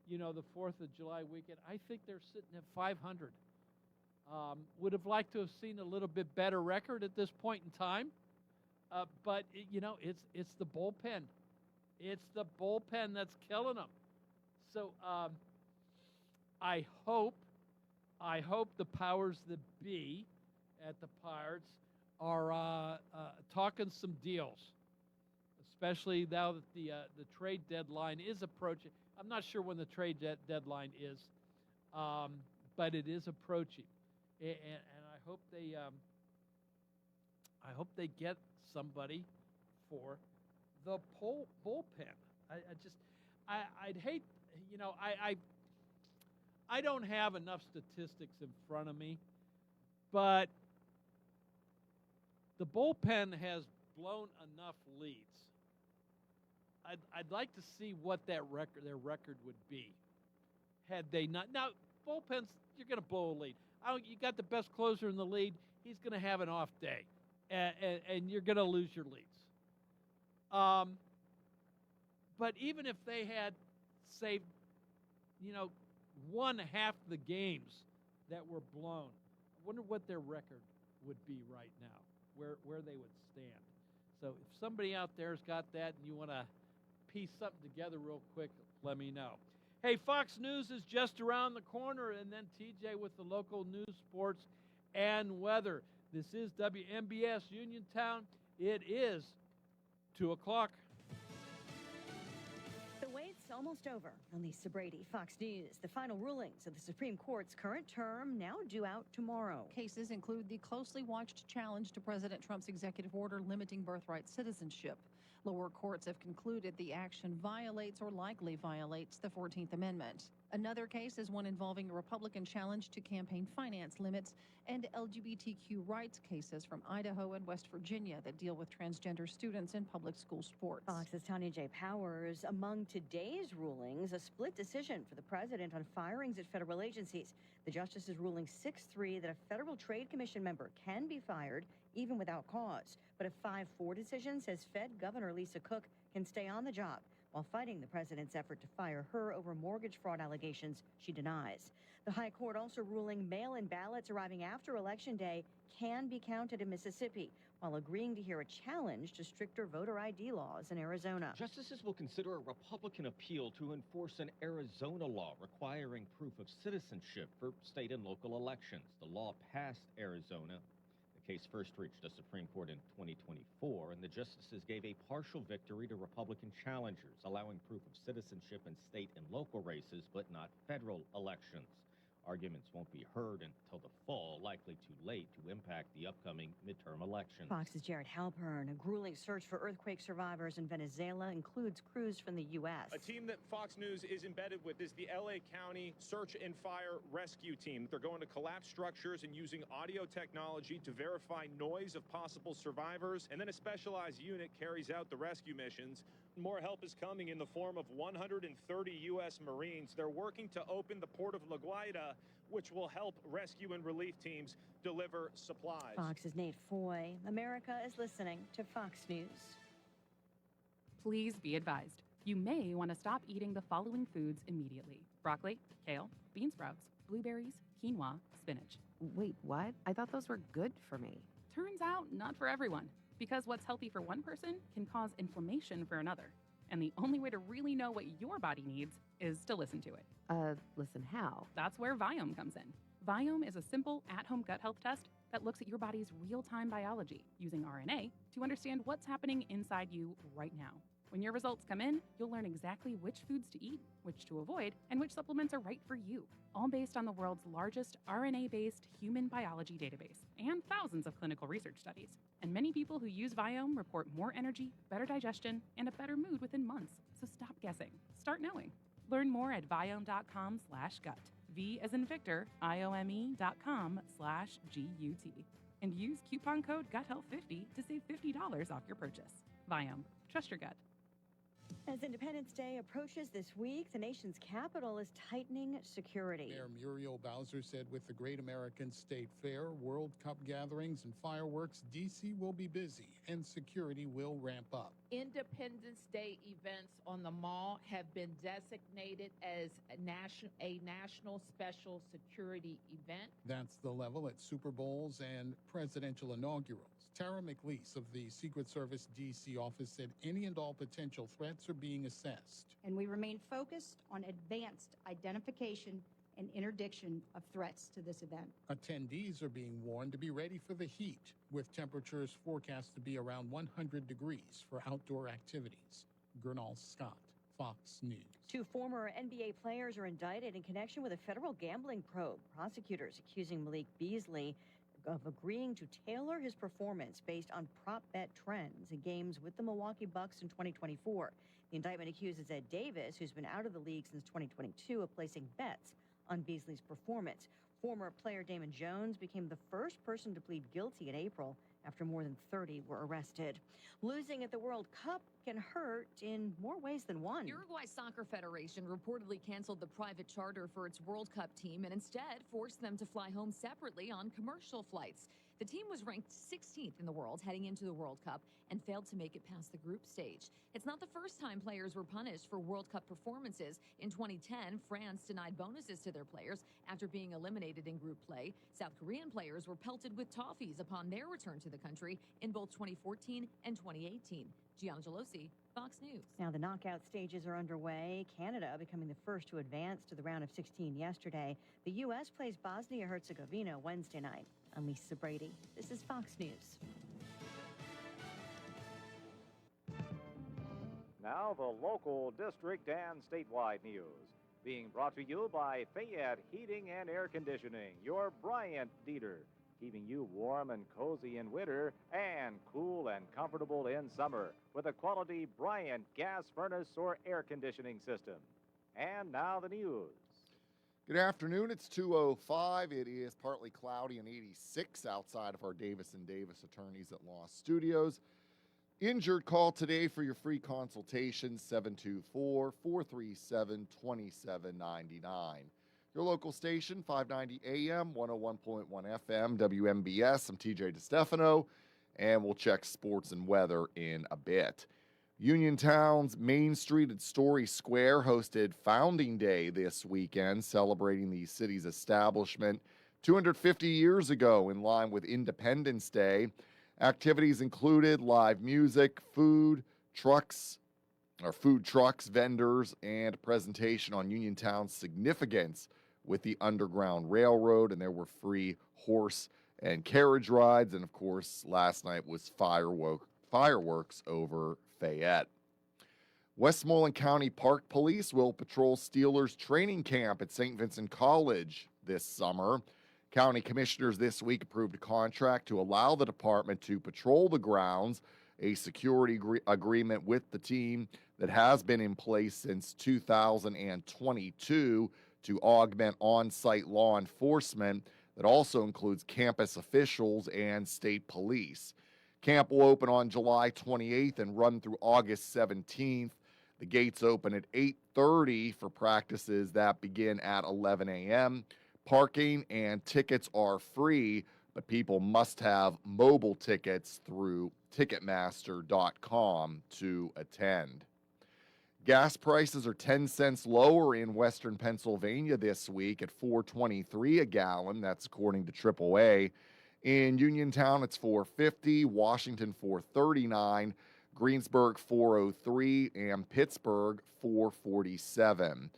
the 4th of July weekend. I think they're sitting at 500. Would have liked to have seen a little bit better record at this point in time, but it's the bullpen. It's the bullpen that's killing them. So I hope the powers that be at the Pirates are talking some deals, especially now that the trade deadline is approaching. I'm not sure when the trade deadline is, but it is approaching, and I hope they get somebody for the bullpen. I'd hate, I don't have enough statistics in front of me, but the bullpen has blown enough leads. I'd like to see what their record would be had they not. Now, bullpens, you're going to blow a lead. You got the best closer in the league. He's going to have an off day, and you're going to lose your leads. But even if they had, say, won half the games that were blown, I wonder what their record would be right now, where they would stand. So if somebody out there's got that and you want to piece something together real quick, let me know. Hey, Fox News is just around the corner, and then TJ with the local news, sports, and weather. This is WMBS Uniontown. It is 2 o'clock. The wait's almost over. I'm Lisa Brady, Fox News. The final rulings of the Supreme Court's current term now due out tomorrow. Cases include the closely watched challenge to President Trump's executive order limiting birthright citizenship. Lower courts have concluded the action violates or likely violates the 14th Amendment. Another case is one involving a Republican challenge to campaign finance limits and LGBTQ rights cases from Idaho and West Virginia that deal with transgender students in public school sports. Fox's Tanya J. Powers. Among today's rulings, a split decision for the president on firings at federal agencies. The justice is ruling 6-3 that a Federal Trade Commission member can be fired even without cause. But a 5-4 decision says Fed Governor Lisa Cook can stay on the job while fighting the president's effort to fire her over mortgage fraud allegations she denies. The High Court also ruling mail-in ballots arriving after Election Day can be counted in Mississippi, while agreeing to hear a challenge to stricter voter ID laws in Arizona. Justices will consider a Republican appeal to enforce an Arizona law requiring proof of citizenship for state and local elections. The law passed Arizona. The case first reached the Supreme Court in 2024, and the justices gave a partial victory to Republican challengers, allowing proof of citizenship in state and local races, but not federal elections. Arguments won't be heard until the fall, likely too late to impact the upcoming midterm elections. Fox's Jared Halpern. A grueling search for earthquake survivors in Venezuela includes crews from the U.S. A team that Fox News is embedded with is the L.A. County Search and Fire Rescue Team. They're going to collapse structures and using audio technology to verify noise of possible survivors, and then a specialized unit carries out the rescue missions. More help is coming in the form of 130 U.S. Marines. They're working to open the port of La Guaira, which will help rescue and relief teams deliver supplies. Fox's Nate Foy. America is listening to Fox News. Please be advised. You may want to stop eating the following foods immediately: broccoli, kale, bean sprouts, blueberries, quinoa, spinach. Wait, what? I thought those were good for me. Turns out, not for everyone. Because what's healthy for one person can cause inflammation for another. And the only way to really know what your body needs is to listen to it. Listen how? That's where Viome comes in. Viome is a simple at-home gut health test that looks at your body's real-time biology using RNA to understand what's happening inside you right now. When your results come in, you'll learn exactly which foods to eat, which to avoid, and which supplements are right for you, all based on the world's largest RNA-based human biology database and thousands of clinical research studies. And many people who use Viome report more energy, better digestion, and a better mood within months. So stop guessing. Start knowing. Learn more at viome.com/gut. V as in Victor, IOME.com/GUT. And use coupon code GUTHEALTH50 to save $50 off your purchase. Viome. Trust your gut. As Independence Day approaches this week, the nation's capital is tightening security. Mayor Muriel Bowser said with the Great American State Fair, World Cup gatherings, and fireworks, D.C. will be busy and security will ramp up. Independence Day events on the mall have been designated as a national special security event. That's the level at Super Bowls and presidential inaugurals. Tara McLeese of the Secret Service D.C. office said any and all potential threats are being assessed. And we remain focused on advanced identification and interdiction of threats to this event. Attendees are being warned to be ready for the heat, with temperatures forecast to be around 100 degrees for outdoor activities. Gernal Scott, Fox News. 2 former NBA players are indicted in connection with a federal gambling probe. Prosecutors accusing Malik Beasley of agreeing to tailor his performance based on prop bet trends in games with the Milwaukee Bucks in 2024. The indictment accuses Ed Davis, who's been out of the league since 2022, of placing bets on Beasley's performance. Former player Damon Jones became the first person to plead guilty in April after more than 30 were arrested. Losing at the World Cup can hurt in more ways than one. Uruguay Soccer Federation reportedly canceled the private charter for its World Cup team and instead forced them to fly home separately on commercial flights. The team was ranked 16th in the world heading into the World Cup and failed to make it past the group stage. It's not the first time players were punished for World Cup performances. In 2010, France denied bonuses to their players after being eliminated in group play. South Korean players were pelted with toffees upon their return to the country in both 2014 and 2018. Gianna Gelosi, Fox News. Now the knockout stages are underway. Canada becoming the first to advance to the round of 16 yesterday. The U.S. plays Bosnia-Herzegovina Wednesday night. I'm Lisa Brady. This is Fox News. Now the local, district, and statewide news. Being brought to you by Fayette Heating and Air Conditioning, your Bryant dealer. Keeping you warm and cozy in winter and cool and comfortable in summer with a quality Bryant gas furnace or air conditioning system. And now the news. Good afternoon. It's 2:05. It is partly cloudy and 86 outside of our Davis & Davis Attorneys at Law Studios. Injured call today for your free consultation, 724-437-2799. Your local station, 590 AM, 101.1 FM, WMBS. I'm TJ DeStefano, and we'll check sports and weather in a bit. Uniontown's Main Street at Story Square hosted Founding Day this weekend, celebrating the city's establishment 250 years ago in line with Independence Day. Activities included live music, food trucks, vendors, and a presentation on Uniontown's significance with the Underground Railroad, and there were free horse and carriage rides, and of course, last night was fireworks over Fayette. Westmoreland County Park Police will patrol Steelers training camp at St. Vincent College this summer. County commissioners this week approved a contract to allow the department to patrol the grounds, a security agreement with the team that has been in place since 2022 to augment on-site law enforcement that also includes campus officials and state police. Camp will open on July 28th and run through August 17th. The gates open at 8:30 for practices that begin at 11 a.m. Parking and tickets are free, but people must have mobile tickets through Ticketmaster.com to attend. Gas prices are 10 cents lower in western Pennsylvania this week at $4.23 a gallon. That's according to AAA. In Uniontown, it's $4.50, Washington $4.39, Greensburg $4.03, and Pittsburgh $4.47.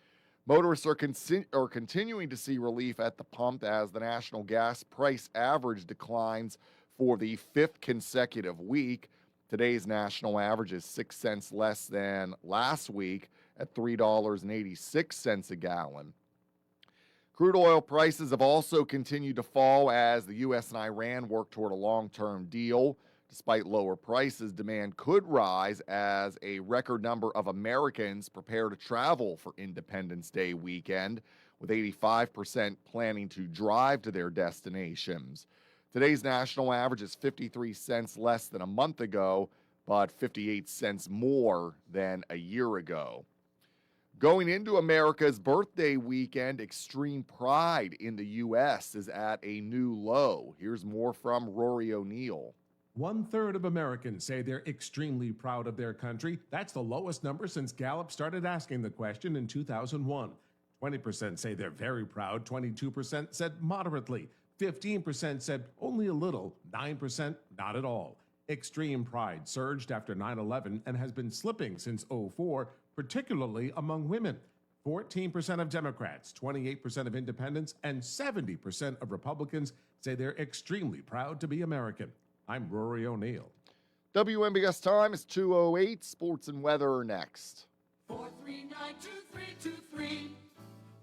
Motorists are continuing to see relief at the pump as the national gas price average declines for the fifth consecutive week. Today's national average is 6 cents less than last week at $3.86 a gallon. Crude oil prices have also continued to fall as the U.S. and Iran work toward a long-term deal. Despite lower prices, demand could rise as a record number of Americans prepare to travel for Independence Day weekend, with 85% planning to drive to their destinations. Today's national average is 53 cents less than a month ago, but 58 cents more than a year ago. Going into America's birthday weekend, extreme pride in the U.S. is at a new low. Here's more from Rory O'Neill. 1/3 of Americans say they're extremely proud of their country. That's the lowest number since Gallup started asking the question in 2001. 20% say they're very proud, 22% said moderately, 15% said only a little, 9% not at all. Extreme pride surged after 9/11 and has been slipping since 2004, particularly among women. 14% of Democrats, 28% of independents, and 70% of Republicans say they're extremely proud to be American. I'm Rory O'Neill. WMBS time is 2:08. Sports and weather are next. 439-2323.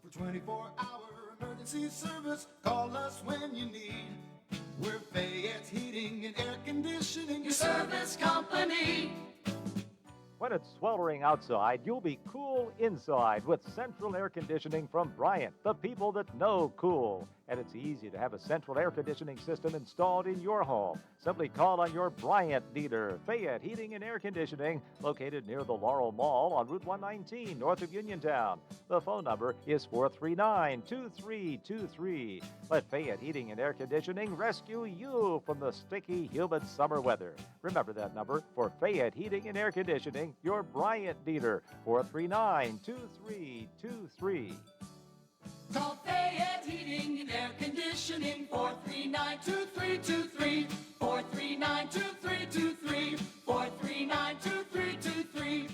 For 24-hour emergency service, call us when you need. We're Fayette Heating and Air Conditioning, your service company. When it's sweltering outside, you'll be cool inside with central air conditioning from Bryant, the people that know cool. And it's easy to have a central air conditioning system installed in your home. Simply call on your Bryant dealer, Fayette Heating and Air Conditioning, located near the Laurel Mall on Route 119, north of Uniontown. The phone number is 439-2323. Let Fayette Heating and Air Conditioning rescue you from the sticky, humid summer weather. Remember that number for Fayette Heating and Air Conditioning, your Bryant dealer, 439-2323. Call Fayette Heating and Air Conditioning, 439-2323, 439-2323, 439-2323.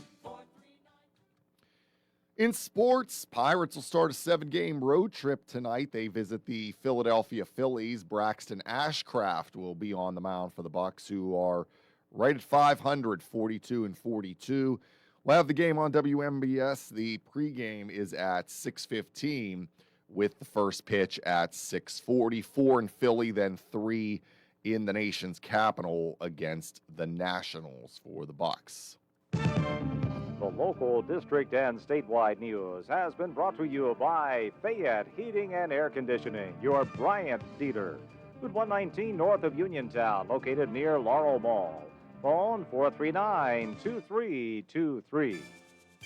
In sports, Pirates will start a 7-game road trip tonight. They visit the Philadelphia Phillies. Braxton Ashcraft will be on the mound for the Bucks, who are right at 500, 42-42. We'll have the game on WMBS. The pregame is at 6:15 with the first pitch at 6:40. 4 in Philly, then 3 in the nation's capital against the Nationals for the Bucks. The local, district, and statewide news has been brought to you by Fayette Heating and Air Conditioning, your Bryant dealer. Route 119 north of Uniontown, located near Laurel Mall. Phone 439-2323.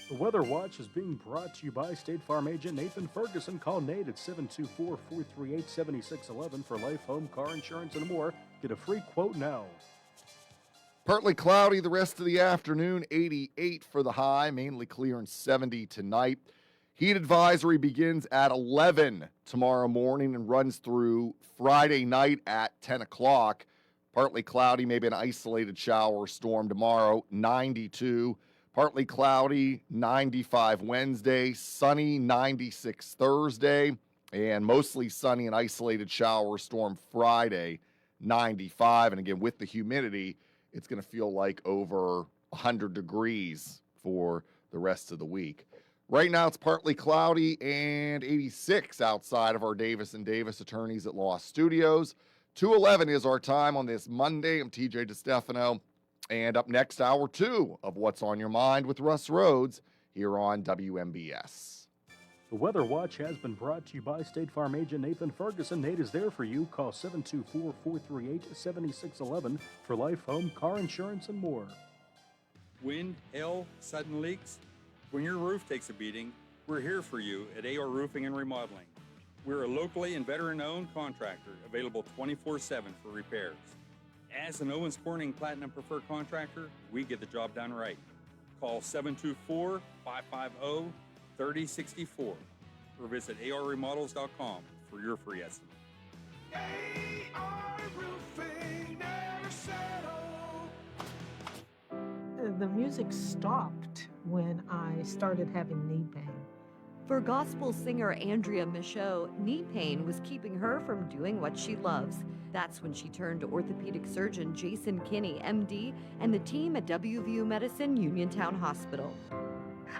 The Weather Watch is being brought to you by State Farm agent Nathan Ferguson. Call Nate at 724-438-7611 for life, home, car insurance, and more. Get a free quote now. Partly cloudy the rest of the afternoon, 88 for the high, mainly clear and 70 tonight. Heat advisory begins at 11 tomorrow morning and runs through Friday night at 10 o'clock. Partly cloudy, maybe an isolated shower or storm tomorrow, 92. Partly cloudy, 95 Wednesday, sunny, 96 Thursday, and mostly sunny and isolated shower or storm Friday, 95. And again, with the humidity, it's going to feel like over 100 degrees for the rest of the week. Right now, it's partly cloudy and 86 outside of our Davis & Davis Attorneys at Law Studios. 2:11 is our time on this Monday. I'm TJ DeStefano. And up next, hour 2 of What's on Your Mind with Russ Rhodes here on WMBS. The Weather Watch has been brought to you by State Farm agent Nathan Ferguson. Nate is there for you. Call 724-438-7611 for life, home, car insurance, and more. Wind, hail, sudden leaks. When your roof takes a beating, we're here for you at AR Roofing and Remodeling. We're a locally and veteran-owned contractor, available 24/7 for repairs. As an Owens Corning Platinum Preferred Contractor, we get the job done right. Call 724-550-3064 or visit arremodels.com for your free estimate. AR Roofing, never settle. The music stopped when I started having knee pain. For gospel singer Andrea Michaud, knee pain was keeping her from doing what she loves. That's when she turned to orthopedic surgeon Jason Kinney, MD, and the team at WVU Medicine Uniontown Hospital.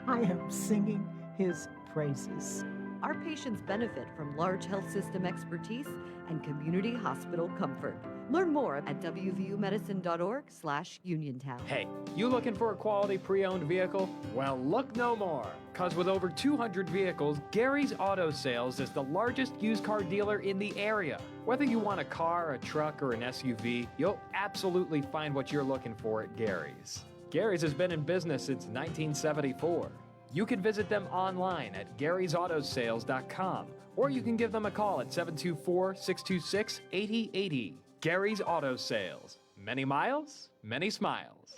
I am singing his praises. Our patients benefit from large health system expertise and community hospital comfort. Learn more at wvumedicine.org/Uniontown. Hey, you looking for a quality pre-owned vehicle? Well, look no more, because with over 200 vehicles, Gary's Auto Sales is the largest used car dealer in the area. Whether you want a car, a truck, or an SUV, you'll absolutely find what you're looking for at Gary's. Gary's has been in business since 1974. You can visit them online at garysautosales.com, or you can give them a call at 724-626-8080. Gary's Auto Sales. Many miles, many smiles.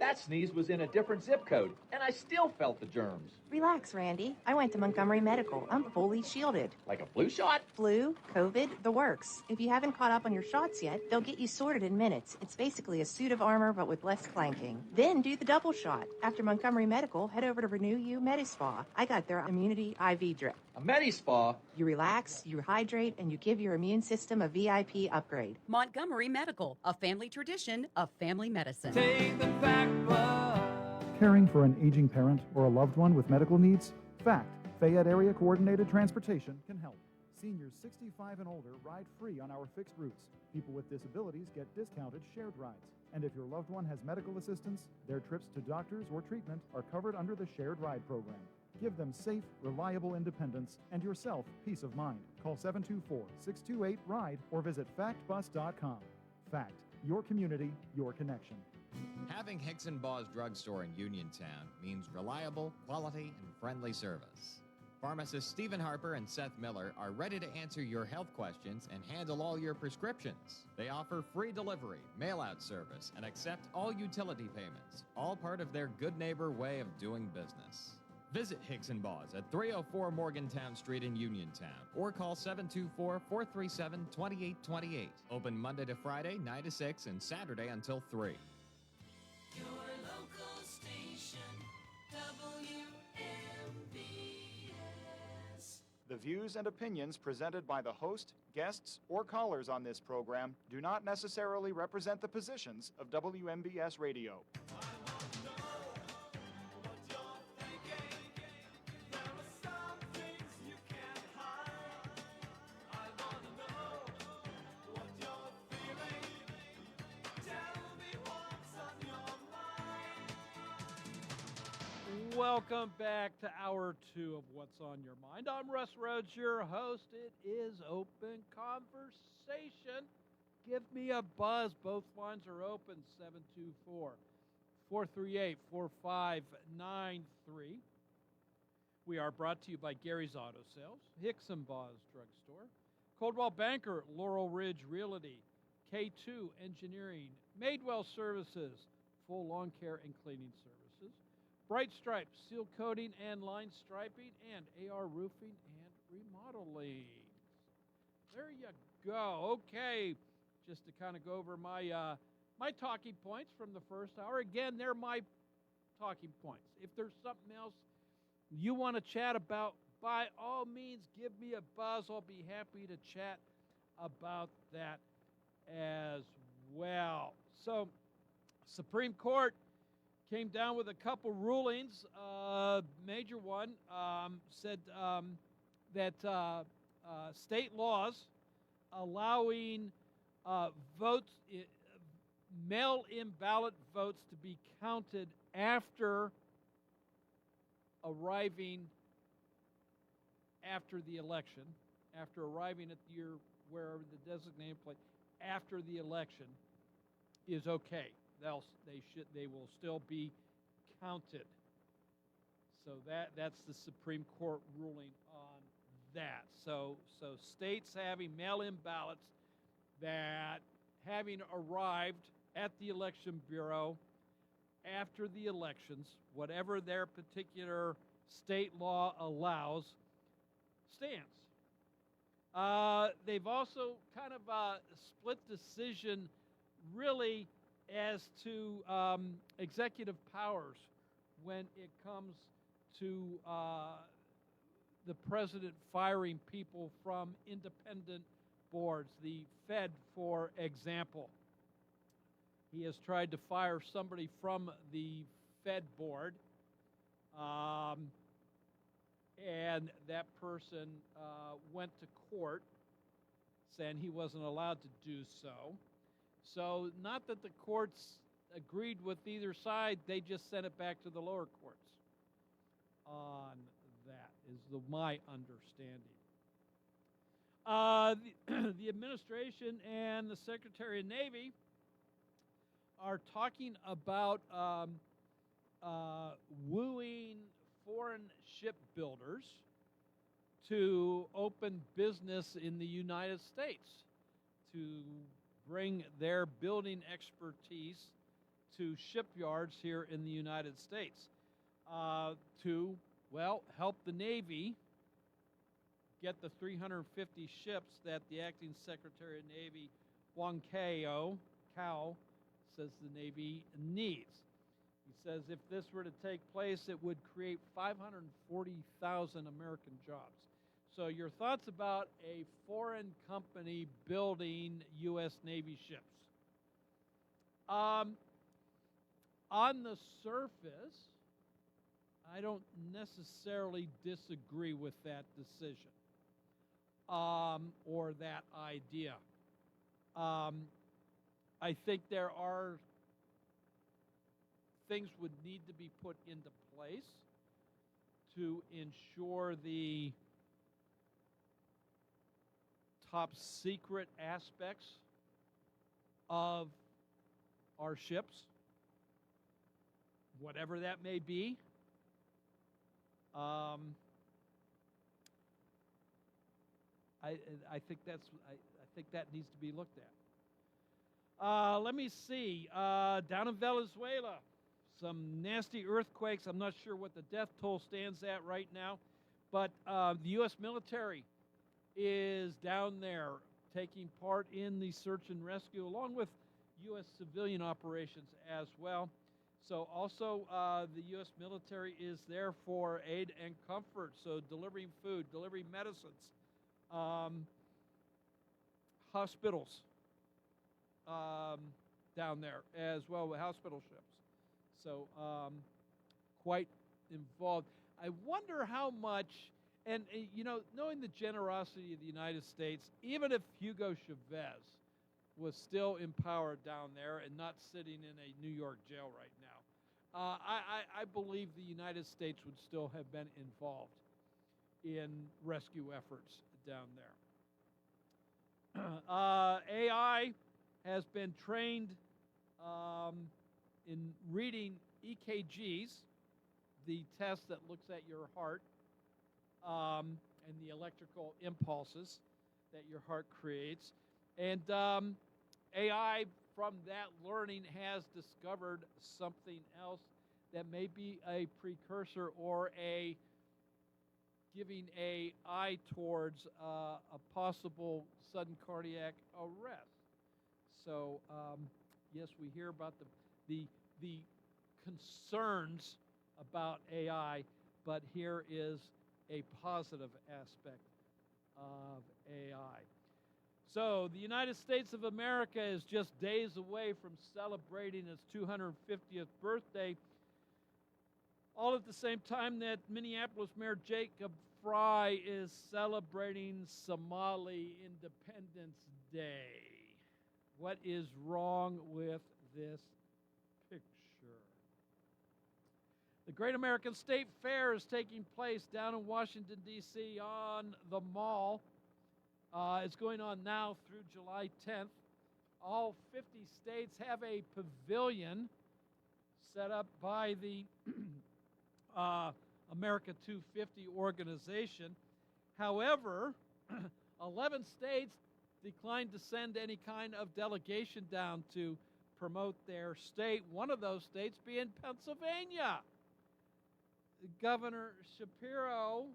That sneeze was in a different zip code, and I still felt the germs. Relax, Randy. I went to Montgomery Medical. I'm fully shielded. Like a flu shot? Flu, COVID, the works. If you haven't caught up on your shots yet, they'll get you sorted in minutes. It's basically a suit of armor, but with less clanking. Then do the double shot. After Montgomery Medical, head over to Renew You Medispa. I got their immunity IV drip. A Medispa? You relax, you hydrate, and you give your immune system a VIP upgrade. Montgomery Medical, a family tradition of family medicine. Take the back bus. Caring for an aging parent or a loved one with medical needs? FACT, Fayette Area Coordinated Transportation, can help. Seniors 65 and older ride free on our fixed routes. People with disabilities get discounted shared rides. And if your loved one has medical assistance, their trips to doctors or treatment are covered under the shared ride program. Give them safe, reliable independence and yourself peace of mind. Call 724-628-RIDE or visit factbus.com. FACT, your community, your connection. Having Hicks & Baugh's Drugstore in Uniontown means reliable, quality, and friendly service. Pharmacists Stephen Harper and Seth Miller are ready to answer your health questions and handle all your prescriptions. They offer free delivery, mail-out service, and accept all utility payments, all part of their good neighbor way of doing business. Visit Hicks & Baugh's at 304 Morgantown Street in Uniontown or call 724-437-2828. Open Monday to Friday, 9 to 6, and Saturday until 3. Your local station, WMBS. The views and opinions presented by the host, guests, or callers on this program do not necessarily represent the positions of WMBS Radio. welcome back to Hour 2 of What's on Your Mind. I'm Russ Rhodes, your host. It is Open Conversation. Give me a buzz. Both lines are open, 724-438-4593. We are brought to you by Gary's Auto Sales, Hicks and Baugh's Drugstore, Coldwell Banker, Laurel Ridge Realty, K2 Engineering, Madewell Services, full lawn care and cleaning services, Bright Stripe, seal coating and line striping, and AR Roofing and Remodeling. There you go. Okay, just to kind of go over my my talking points from the first hour. Again, they're my talking points. If there's something else you want to chat about, by all means, give me a buzz. I'll be happy to chat about that as well. So, Supreme Court came down with a couple rulings. Major one said that state laws allowing votes, mail-in ballot votes to be counted after arriving after the election, after arriving at your wherever the designated place after the election is okay. They will still be counted. So that's the Supreme Court ruling on that. So states having mail-in ballots that having arrived at the election bureau after the elections, whatever their particular state law allows, stands. They've also kind of split decision really as to executive powers when it comes to the president firing people from independent boards. The Fed, for example, he has tried to fire somebody from the Fed board, and that person went to court saying he wasn't allowed to do so. So not that the courts agreed with either side, they just sent it back to the lower courts on that, is my understanding. The administration and the Secretary of Navy are talking about wooing foreign shipbuilders to open business in the United States, to bring their building expertise to shipyards here in the United States, to, well, help the Navy get the 350 ships that the acting Secretary of Navy, Wong Kao, says the Navy needs. He says if this were to take place, it would create 540,000 American jobs. So your thoughts about a foreign company building U.S. Navy ships? On the surface, I don't necessarily disagree with that decision or that idea. I think there are things would need to be put into place to ensure the top secret aspects of our ships, whatever that may be. I think that needs to be looked at. Let me see. Down in Venezuela, some nasty earthquakes. I'm not sure what the death toll stands at right now, but the U.S. military is down there taking part in the search and rescue, along with U.S. civilian operations as well. So also the U.S. military is there for aid and comfort, so delivering food, delivering medicines, hospitals down there as well with hospital ships. So quite involved. I wonder how much, and you know, knowing the generosity of the United States, even if Hugo Chavez was still in power down there and not sitting in a New York jail right now, I believe the United States would still have been involved in rescue efforts down there. AI has been trained in reading EKGs, the test that looks at your heart and the electrical impulses that your heart creates. And AI, from that learning, has discovered something else that may be a precursor or a giving a eye towards a possible sudden cardiac arrest. So yes, we hear about the concerns about AI, but here is a positive aspect of AI. So the United States of America is just days away from celebrating its 250th birthday, all at the same time that Minneapolis Mayor Jacob Fry is celebrating Somali Independence Day. What is wrong with this picture? The Great American State Fair is taking place down in Washington, D.C. on the Mall. It's going on now through July 10th. All 50 states have a pavilion set up by the America 250 organization. However, 11 states declined to send any kind of delegation down to promote their state, one of those states being Pennsylvania. Governor Shapiro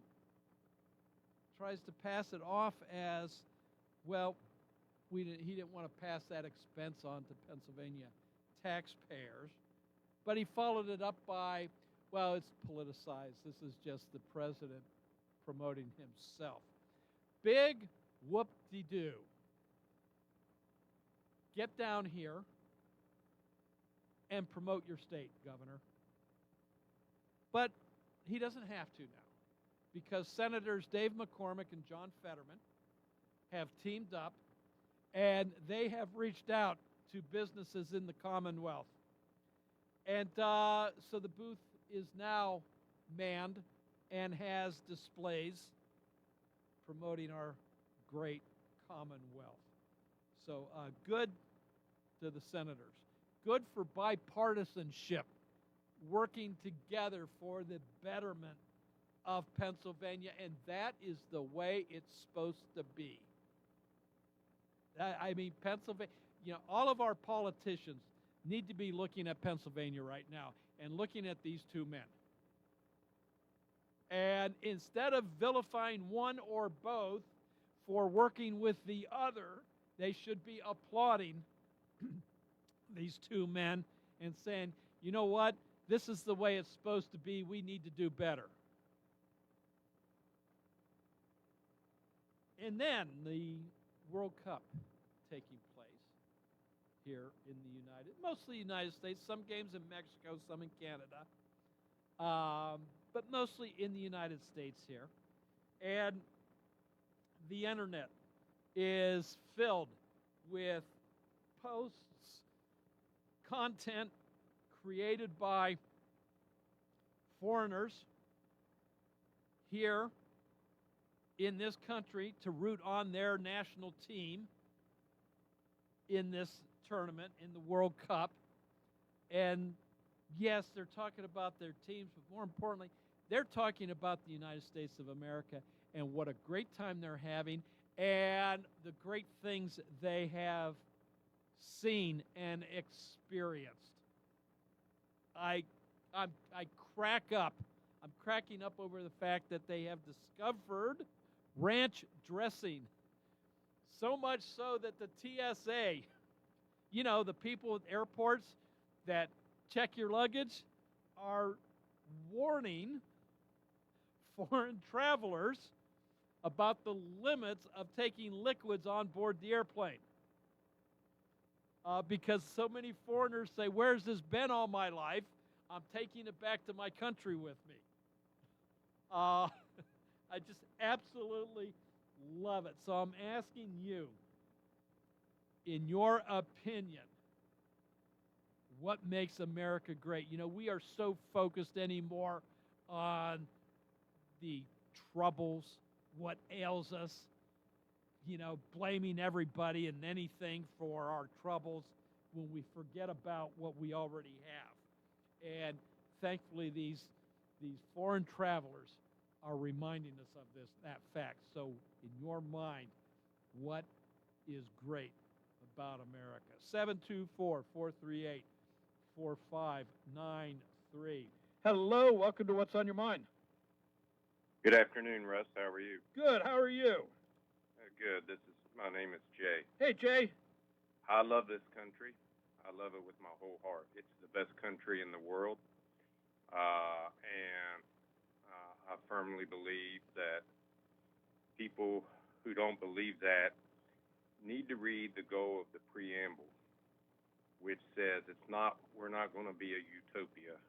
tries to pass it off as, well, he didn't want to pass that expense on to Pennsylvania taxpayers. But he followed it up by, well, it's politicized. This is just the president promoting himself. Big whoop-de-doo. Get down here and promote your state, Governor. But he doesn't have to now, because Senators Dave McCormick and John Fetterman have teamed up, and they have reached out to businesses in the Commonwealth. And so the booth is now manned and has displays promoting our great Commonwealth. So good to the senators. Good for bipartisanship, working together for the betterment of Pennsylvania, and that is the way it's supposed to be. I mean, Pennsylvania, all of our politicians need to be looking at Pennsylvania right now and looking at these two men. And instead of vilifying one or both for working with the other, they should be applauding these two men and saying, you know what? This is the way it's supposed to be. We need to do better. And then the World Cup taking place here in the mostly United States, some games in Mexico, some in Canada, but mostly in the United States here. And the internet is filled with posts, content created by foreigners here in this country to root on their national team in this tournament, in the World Cup. And yes, they're talking about their teams, but more importantly, they're talking about the United States of America and what a great time they're having and the great things they have seen and experienced. I crack up. I'm cracking up over the fact that they have discovered ranch dressing. So much so that the TSA, the people at airports that check your luggage, are warning foreign travelers about the limits of taking liquids on board the airplane. Because so many foreigners say, where's this been all my life? I'm taking it back to my country with me. I just absolutely love it. So I'm asking you, in your opinion, what makes America great. You know, we are so focused anymore on the troubles, what ails us, you know, blaming everybody and anything for our troubles when we forget about what we already have. And thankfully, these foreign travelers are reminding us of that fact. So, in your mind, what is great about America? 724-438-4593. Hello, welcome to What's on Your Mind. Good afternoon, Russ. How are you? Good. How are you? Good. My name is Jay. Hey, Jay. I love this country. I love it with my whole heart. It's the best country in the world. And I firmly believe that people who don't believe that need to read the goal of the preamble, which says we're not going to be a utopia.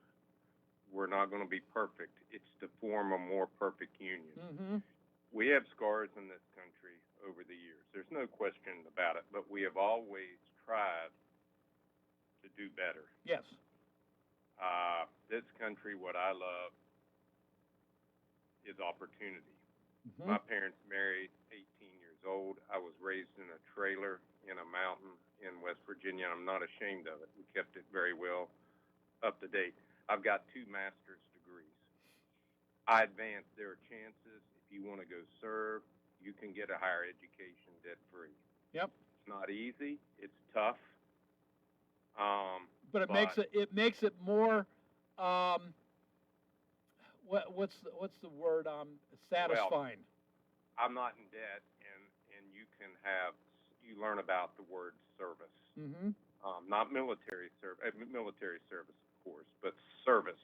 We're not going to be perfect. It's to form a more perfect union. Mm-hmm. We have scars in this country over the years. There's no question about it, but we have always tried to do better. Yes. This country, what I love is opportunity. Mm-hmm. My parents married 18 years old. I was raised in a trailer in a mountain in West Virginia. I'm not ashamed of it. We kept it very well up to date. I've got 2 master's degrees. I advanced. There are chances if you want to go serve, you can get a higher education debt-free. Yep. It's not easy. It's tough. But it makes it more. What's the word? Satisfying. Well, I'm not in debt, and you learn about the word service. Mm-hmm. Not military service, of course, but service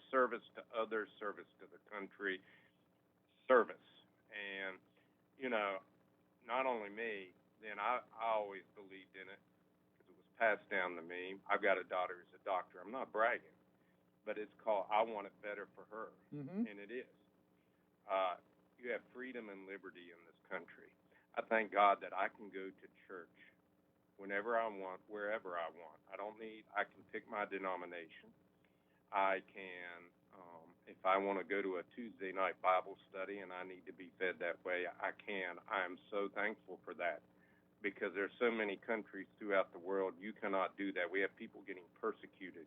to others, service to the country, service. And, you know, not only me, then I always believed in it because it was passed down to me. I've got a daughter who's a doctor. I'm not bragging, but it's called I Want It Better for Her, mm-hmm. and it is. You have freedom and liberty in this country. I thank God that I can go to church whenever I want, wherever I want. I can pick my denomination. I can, if I want to go to a Tuesday night Bible study and I need to be fed that way, I can. I am so thankful for that because there's so many countries throughout the world you cannot do that. We have people getting persecuted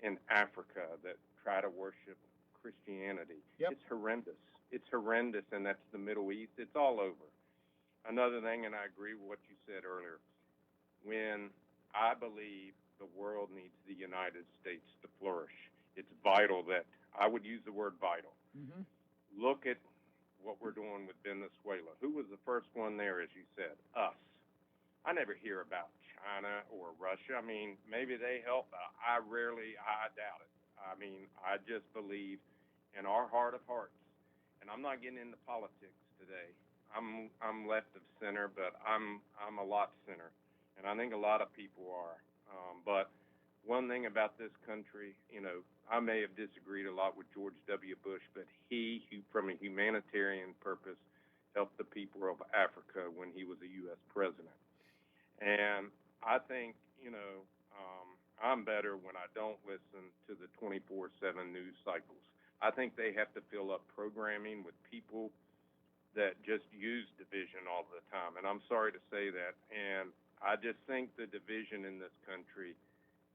in Africa that try to worship Christianity. Yep. It's horrendous. It's horrendous, and that's the Middle East. It's all over. Another thing, and I agree with what you said earlier, when I believe the world needs the United States to flourish, it's vital that, I would use the word vital. Mm-hmm. Look at what we're doing with Venezuela. Who was the first one there, as you said? Us. I never hear about China or Russia. I mean, maybe they help. I doubt it. I mean, I just believe in our heart of hearts. And I'm not getting into politics today. I'm left of center, but I'm a lot center. And I think a lot of people are. But one thing about this country, you know, I may have disagreed a lot with George W. Bush, but he, from a humanitarian purpose, helped the people of Africa when he was a U.S. president. And I think, you know, I'm better when I don't listen to the 24/7 news cycles. I think they have to fill up programming with people that just use division all the time. And I'm sorry to say that. And I just think the division in this country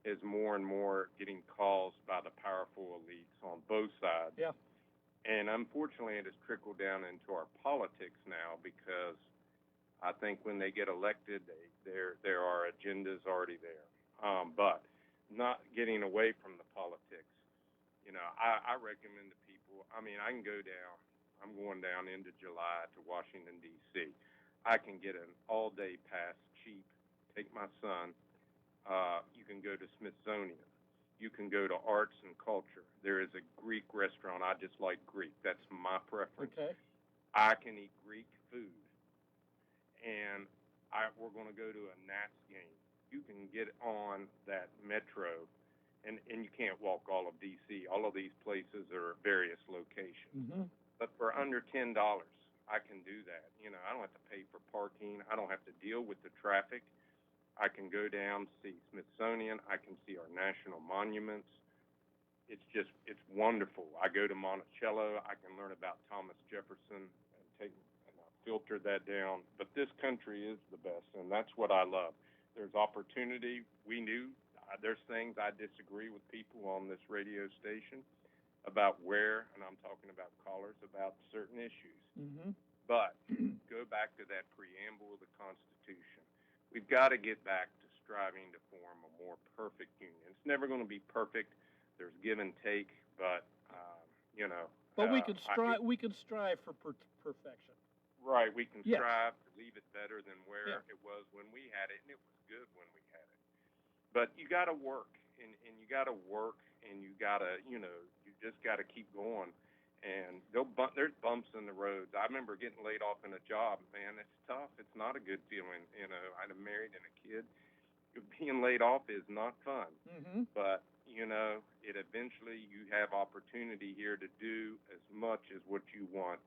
is more and more getting caused by the powerful elites on both sides. Yeah. And unfortunately, it has trickled down into our politics now because I think when they get elected, there are agendas already there. But not getting away from the politics. You know, I recommend to people, I mean, I can go down, I'm going down into July to Washington, D.C. I can get an all-day pass cheap, take my son. You can go to Smithsonian. You can go to arts and culture. There is a Greek restaurant. I just like Greek. That's my preference. Okay. I can eat Greek food. And we're going to go to a Nats game. You can get on that metro, and you can't walk all of D.C. All of these places are various locations. Mm-hmm. But for under $10, I can do that. You know, I don't have to pay for parking. I don't have to deal with the traffic. I can go down, see Smithsonian. I can see our national monuments. It's wonderful. I go to Monticello. I can learn about Thomas Jefferson and filter that down. But this country is the best, and that's what I love. There's opportunity. There's things I disagree with people on this radio station about where, and I'm talking about callers, about certain issues. Mm-hmm. But go back to that preamble of the Constitution. We've got to get back to striving to form a more perfect union. It's never going to be perfect. There's give and take, but But we can strive. We can strive for perfection. Right. We can Yes. strive to leave it better than where it was when we had it, and it was good when we had it. But you got to work, and you got to work, and you got to, you just got to keep going. And there's bumps in the roads. I remember getting laid off in a job. Man, it's tough. It's not a good feeling. I'm married and a kid. Being laid off is not fun. Mm-hmm. But it eventually you have opportunity here to do as much as what you want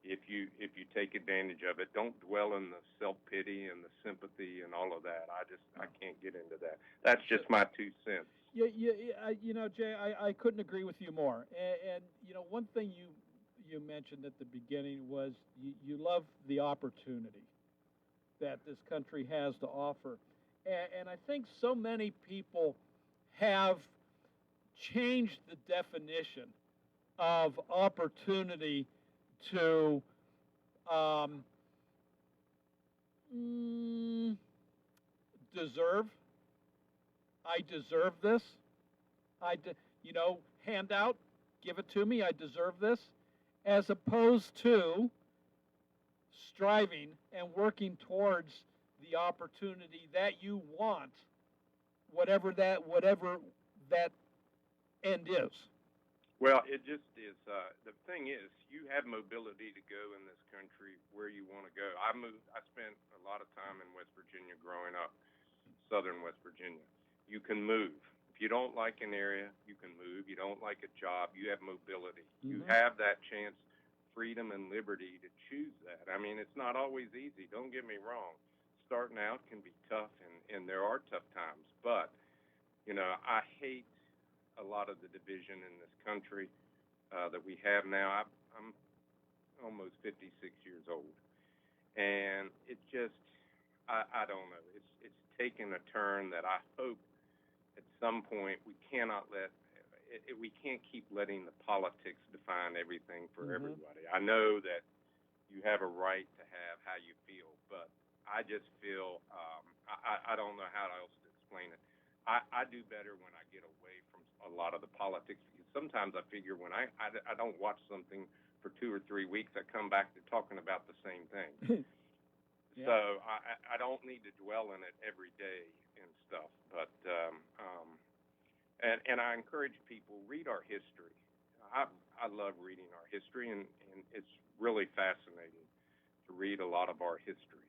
if you take advantage of it. Don't dwell in the self-pity and the sympathy and all of that. I can't get into that. That's just my 2 cents. Yeah, Jay, I couldn't agree with you more. And one thing you mentioned at the beginning was you love the opportunity that this country has to offer. And I think so many people have changed the definition of opportunity to deserve. I deserve this. Handout, give it to me. I deserve this, as opposed to striving and working towards the opportunity that you want, whatever that end is. Well, it just is. The thing is, you have mobility to go in this country where you want to go. I spent a lot of time in West Virginia growing up, southern West Virginia. You can move. If you don't like an area, you can move. You don't like a job, you have mobility. Mm-hmm. You have that chance, freedom and liberty to choose that. I mean, it's not always easy. Don't get me wrong. Starting out can be tough, and there are tough times. But, I hate a lot of the division in this country that we have now. I'm almost 56 years old, and it just, I don't know. It's taken a turn that I hope at some point we can't keep letting the politics define everything for everybody. I know that you have a right to have how you feel, but I just feel I don't know how else to explain it. I do better when I get away from a lot of the politics, because sometimes I figure when I don't watch something for 2 or 3 weeks, I come back to talking about the same thing. Yeah. So I don't need to dwell in it every day and stuff. But and I encourage people, read our history. I love reading our history, and it's really fascinating to read a lot of our history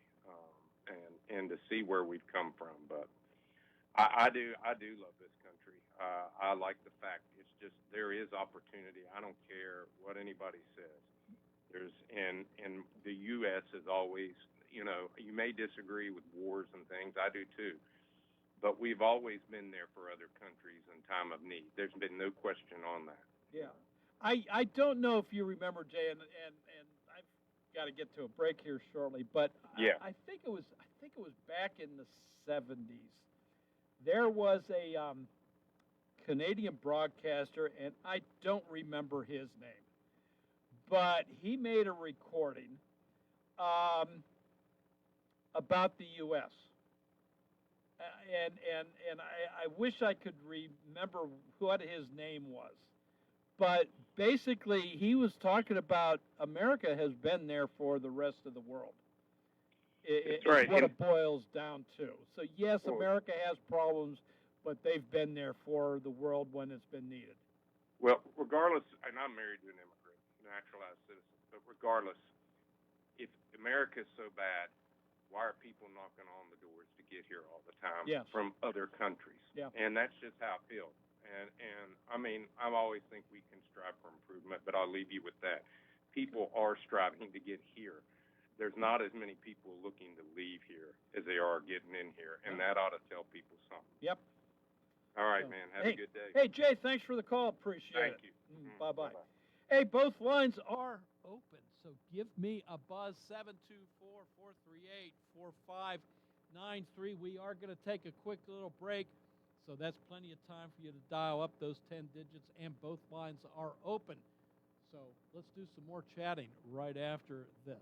and to see where we've come from. But I do love this country. I like the fact it's just there is opportunity. I don't care what anybody says. And the U.S. is always, you may disagree with wars and things. I do too. But we've always been there for other countries in time of need. There's been no question on that. Yeah. I don't know if you remember, Jay, and I've got to get to a break here shortly, but yeah. I think it was back in the 70s. There was a Canadian broadcaster, and I don't remember his name, but he made a recording about the U.S. And I wish I could remember what his name was. But basically, he was talking about America has been there for the rest of the world. It's right. what it boils down to. So, yes, America has problems, but they've been there for the world when it's been needed. Well, regardless, and I'm married to an immigrant, naturalized citizen, but regardless, if America is so bad, why are people knocking on the doors to get here all the time from other countries? Yeah. And that's just how I feel. And I mean, I always think we can strive for improvement, but I'll leave you with that. People are striving to get here. there's not as many people looking to leave here as they are getting in here, and that ought to tell people something. Yep. All right, So, man. Have hey, a good day. Hey, Jay, thanks for the call. Appreciate it. Thank you. Bye-bye. Hey, both lines are open, so give me a buzz, 724-438-4593. We are going to take a quick little break, so that's plenty of time for you to dial up those 10 digits, and both lines are open. So let's do some more chatting right after this.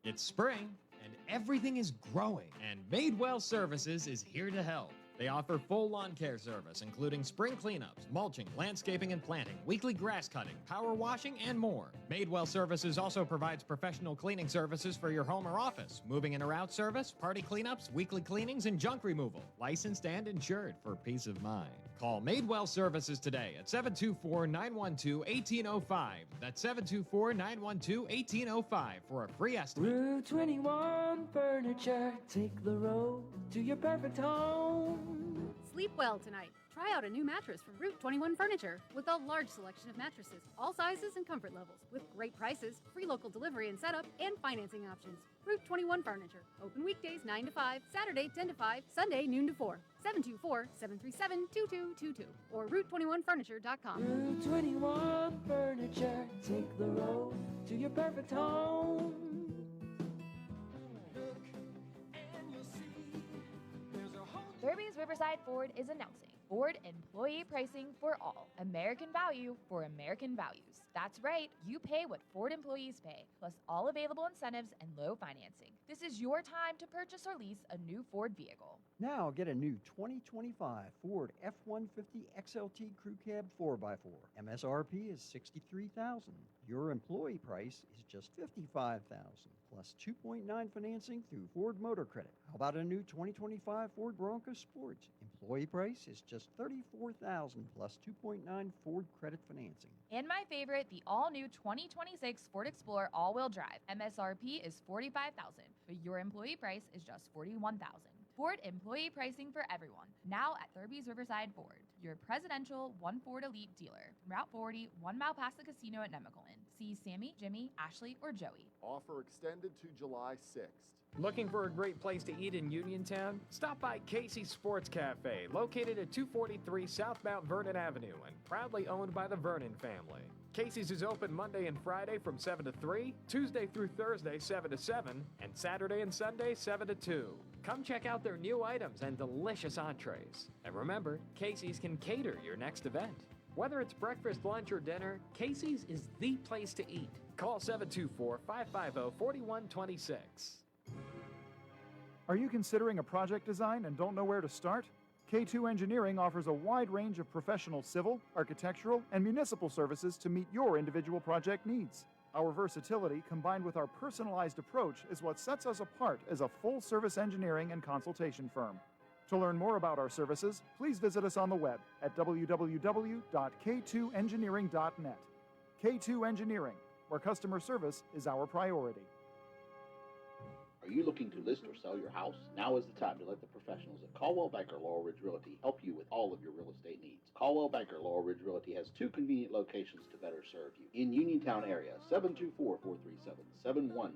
It's spring, and everything is growing, and Madewell Services is here to help. They offer full lawn care service, including spring cleanups, mulching, landscaping and planting, weekly grass cutting, power washing, and more. Madewell Services also provides professional cleaning services for your home or office, moving in or out service, party cleanups, weekly cleanings, and junk removal. Licensed and insured for peace of mind. Call Madewell Services today at 724-912-1805. That's 724-912-1805 for a free estimate. Route 21 Furniture, take the road to your perfect home. Sleep well tonight. Try out a new mattress from Route 21 Furniture with a large selection of mattresses, all sizes and comfort levels, with great prices, free local delivery and setup, and financing options. Route 21 Furniture. Open weekdays 9 to 5, Saturday 10 to 5, Sunday noon to 4. 724-737-2222 or Route21Furniture.com. Route 21 Furniture, take the road to your perfect home. Derby's Riverside Ford is announcing Ford employee pricing for all. American value for American values. That's right, you pay what Ford employees pay, plus all available incentives and low financing. This is your time to purchase or lease a new Ford vehicle. Now get a new 2025 Ford F-150 XLT Crew Cab 4x4. MSRP is $63,000. Your employee price is just $55,000, plus 2.9 financing through Ford Motor Credit. How about a new 2025 Ford Bronco Sport? Employee price is just $34,000, plus 2.9 Ford Credit financing. And my favorite, the all-new 2026 Ford Explorer all-wheel drive. MSRP is $45,000, but your employee price is just $41,000. Ford employee pricing for everyone. Now at Thurby's Riverside Ford, your presidential One Ford Elite dealer. Route 40, 1 mile past the casino at Nemacolin. See Sammy, Jimmy, Ashley, or Joey. Offer extended to July 6th. Looking for a great place to eat in Uniontown? Stop by Casey's Sports Cafe, located at 243 South Mount Vernon Avenue and proudly owned by the Vernon family. Casey's is open Monday and Friday from 7 to 3, Tuesday through Thursday 7 to 7, and Saturday and Sunday 7 to 2. Come check out their new items and delicious entrees. And remember, Casey's can cater your next event. Whether it's breakfast, lunch, or dinner, Casey's is the place to eat. Call 724-550-4126. Are you considering a project design and don't know where to start? K2 Engineering offers a wide range of professional civil, architectural, and municipal services to meet your individual project needs. Our versatility, combined with our personalized approach, is what sets us apart as a full-service engineering and consultation firm. To learn more about our services, please visit us on the web at www.k2engineering.net. K2 Engineering, where customer service is our priority. Are you looking to list or sell your house? Now is the time to let the professionals at Caldwell Banker Laurel Ridge Realty help you with all of your real estate needs. Caldwell Banker Laurel Ridge Realty has 2 convenient locations to better serve you. In Uniontown area, 724-437-7100,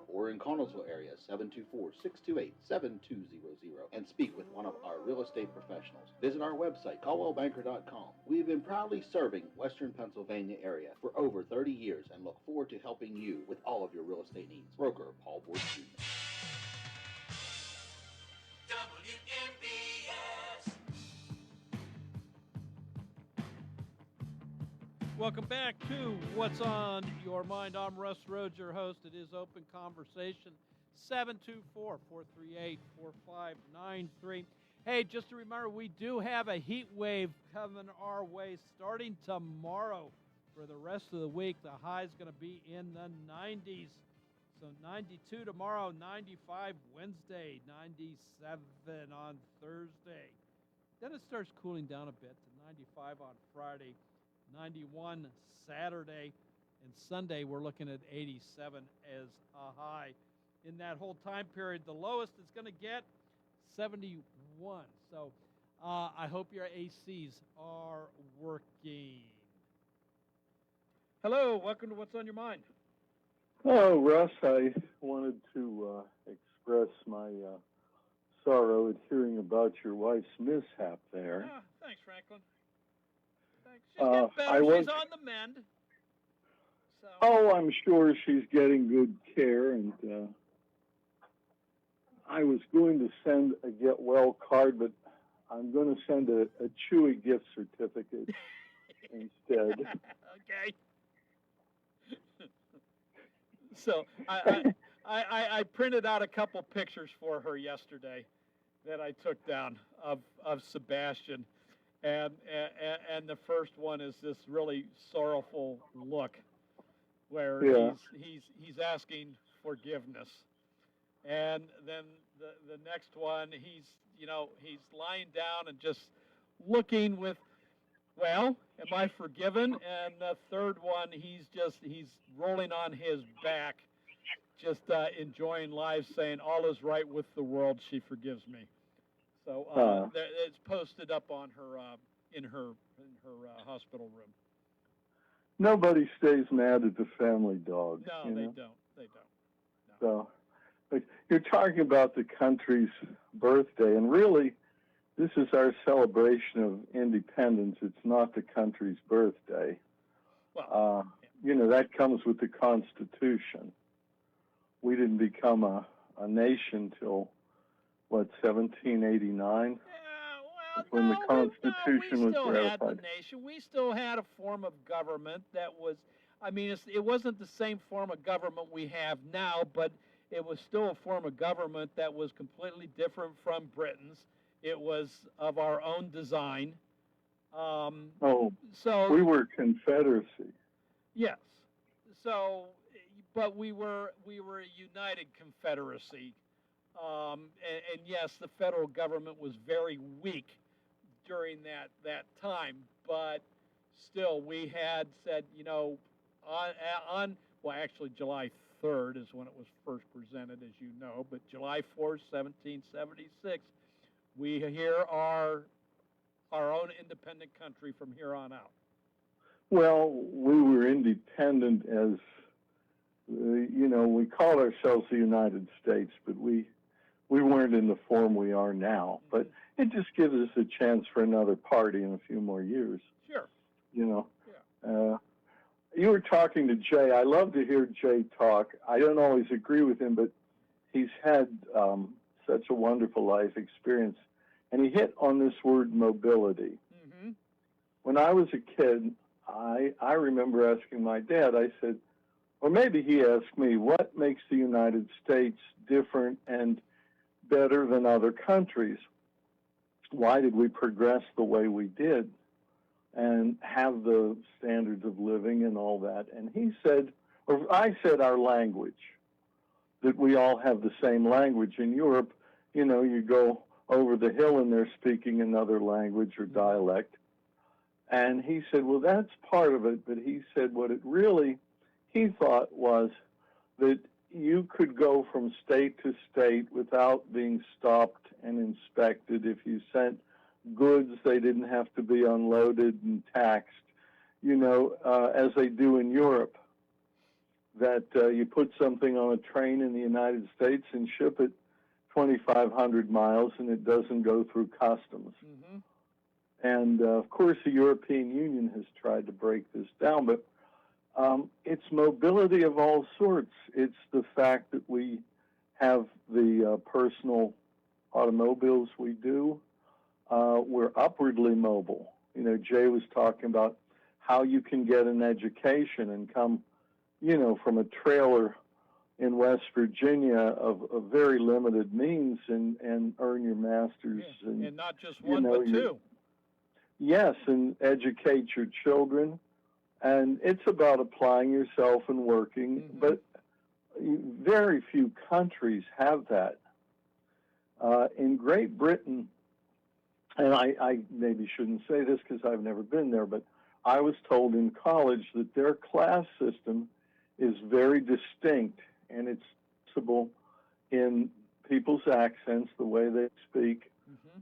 or in Connellsville area, 724-628-7200, and speak with one of our real estate professionals. Visit our website, caldwellbanker.com. We have been proudly serving Western Pennsylvania area for over 30 years and look forward to helping you with all of your real estate needs. Broker Paul Boyd Jr. Welcome back to What's on Your Mind. I'm Russ Rhodes, your host. It is Open Conversation, 724-438-4593. Hey, just a reminder, we do have a heat wave coming our way starting tomorrow. For the rest of the week, the high is going to be in the 90s. So 92 tomorrow, 95 Wednesday, 97 on Thursday. Then it starts cooling down a bit to 95 on Friday, 91 Saturday, and Sunday we're looking at 87 as a high. In that whole time period, the lowest it's going to get 71. So I hope your ACs are working. Hello, welcome to What's on Your Mind. Oh, Russ, I wanted to express my sorrow at hearing about your wife's mishap there. Thanks, Franklin. Thanks. She's getting better. She's on the mend. So. Oh, I'm sure she's getting good care, and I was going to send a get well card, but I'm going to send a Chewy gift certificate instead. Okay. So I printed out a couple pictures for her yesterday that I took down of Sebastian, and the first one is this really sorrowful look where he's asking forgiveness, and then the next one he's lying down and just looking with, well, am I forgiven? And the third one, he's rolling on his back, just enjoying life, saying all is right with the world. She forgives me. So it's posted up on her in her hospital room. Nobody stays mad at the family dog. No, they don't. They don't. No. So, but you're talking about the country's birthday, and really, this is our celebration of independence. It's not the country's birthday. Well, that comes with the Constitution. We didn't become a nation till, 1789? When the Constitution was ratified. We still had the nation. We still had a form of government that was, it wasn't the same form of government we have now, but it was still a form of government that was completely different from Britain's. It was of our own design. So we were Confederacy. Yes. So, but we were a united Confederacy. And yes, the federal government was very weak during that time, but still we had said, actually July 3rd is when it was first presented, as you know, but July 4th, 1776, we here are our own independent country from here on out. Well, we were independent as, we called ourselves the United States, but we weren't in the form we are now. But it just gives us a chance for another party in a few more years. Sure. You were talking to Jay. I love to hear Jay talk. I don't always agree with him, but he's had such a wonderful life experience. And he hit on this word mobility. Mm-hmm. When I was a kid, I remember asking my dad, I said, or maybe he asked me, what makes the United States different and better than other countries? Why did we progress the way we did and have the standards of living and all that? And he said, or I said, our language, that we all have the same language. In Europe, you go over the hill and they're speaking another language or dialect. And he said, well, that's part of it. But he said what he thought was that you could go from state to state without being stopped and inspected. If you sent goods, they didn't have to be unloaded and taxed, as they do in Europe, that you put something on a train in the United States and ship it 2,500 miles and it doesn't go through customs. Mm-hmm. And, of course, the European Union has tried to break this down, but it's mobility of all sorts. It's the fact that we have the personal automobiles we do. We're upwardly mobile. Jay was talking about how you can get an education and come, from a trailer in West Virginia of very limited means and earn your master's. Yeah. And not just one, but two. Yes, and educate your children. And it's about applying yourself and working, but very few countries have that. In Great Britain, and I maybe shouldn't say this because I've never been there, but I was told in college that their class system is very distinct, and it's visible in people's accents, the way they speak,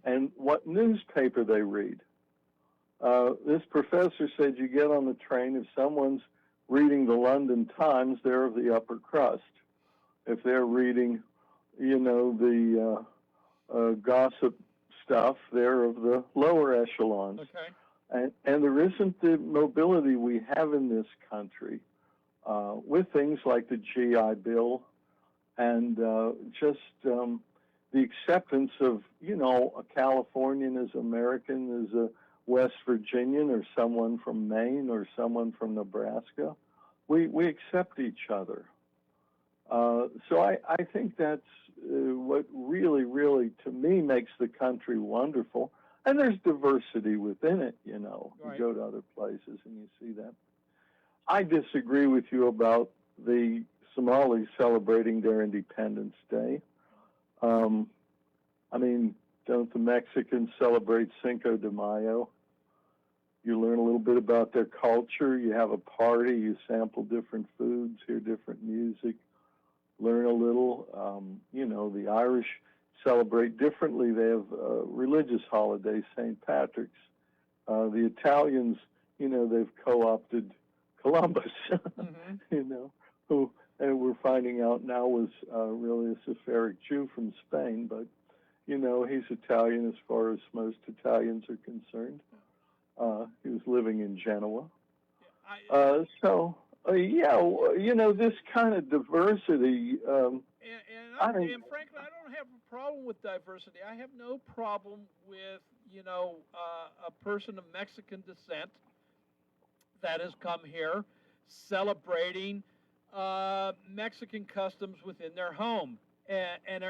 and what newspaper they read. This professor said you get on the train, if someone's reading the London Times, they're of the upper crust. If they're reading, the gossip stuff, they're of the lower echelons. Okay. And there isn't the mobility we have in this country with things like the GI Bill and just the acceptance of, a Californian as American, as a West Virginian or someone from Maine or someone from Nebraska. We accept each other. So I think that's what really, really, to me, makes the country wonderful. And there's diversity within it, Right. You go to other places and you see that. I disagree with you about the Somalis celebrating their Independence Day. Don't the Mexicans celebrate Cinco de Mayo? You learn a little bit about their culture. You have a party. You sample different foods, hear different music, learn a little. The Irish celebrate differently. They have religious holidays, St. Patrick's. The Italians, they've co-opted Columbus, who we're finding out now was really a Sephardic Jew from Spain, but, he's Italian as far as most Italians are concerned. He was living in Genoa. This kind of diversity. And frankly, I don't have a problem with diversity. I have no problem with, a person of Mexican descent that has come here celebrating Mexican customs within their home, and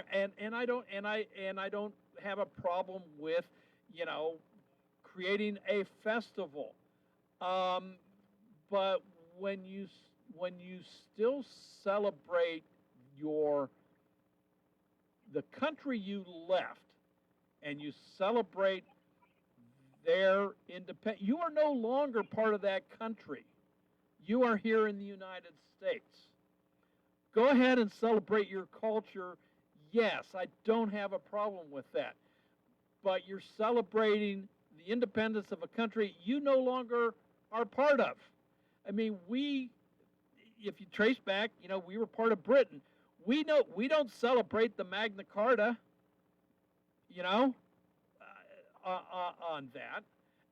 I don't have a problem with, creating a festival, but when you still celebrate the country you left, and you celebrate their independence, you are no longer part of that country. You are here in the United States. Go ahead and celebrate your culture. Yes, I don't have a problem with that. But you're celebrating the independence of a country you no longer are part of. I mean, if you trace back, we were part of Britain. We don't celebrate the Magna Carta, on that.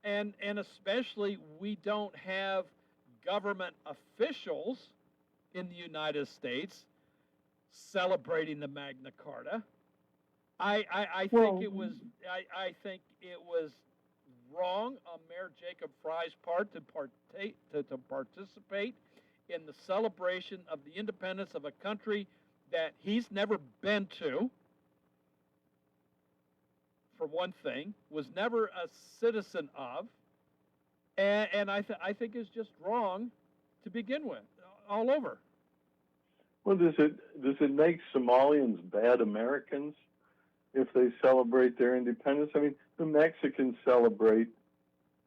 And especially we don't have government officials in the United States celebrating the Magna Carta. I think it was wrong on Mayor Jacob Fry's part to participate in the celebration of the independence of a country that he's never been to, for one thing, was never a citizen of, and I think is just wrong to begin with, all over. Well, does it make Somalians bad Americans if they celebrate their independence? I mean, the Mexicans celebrate,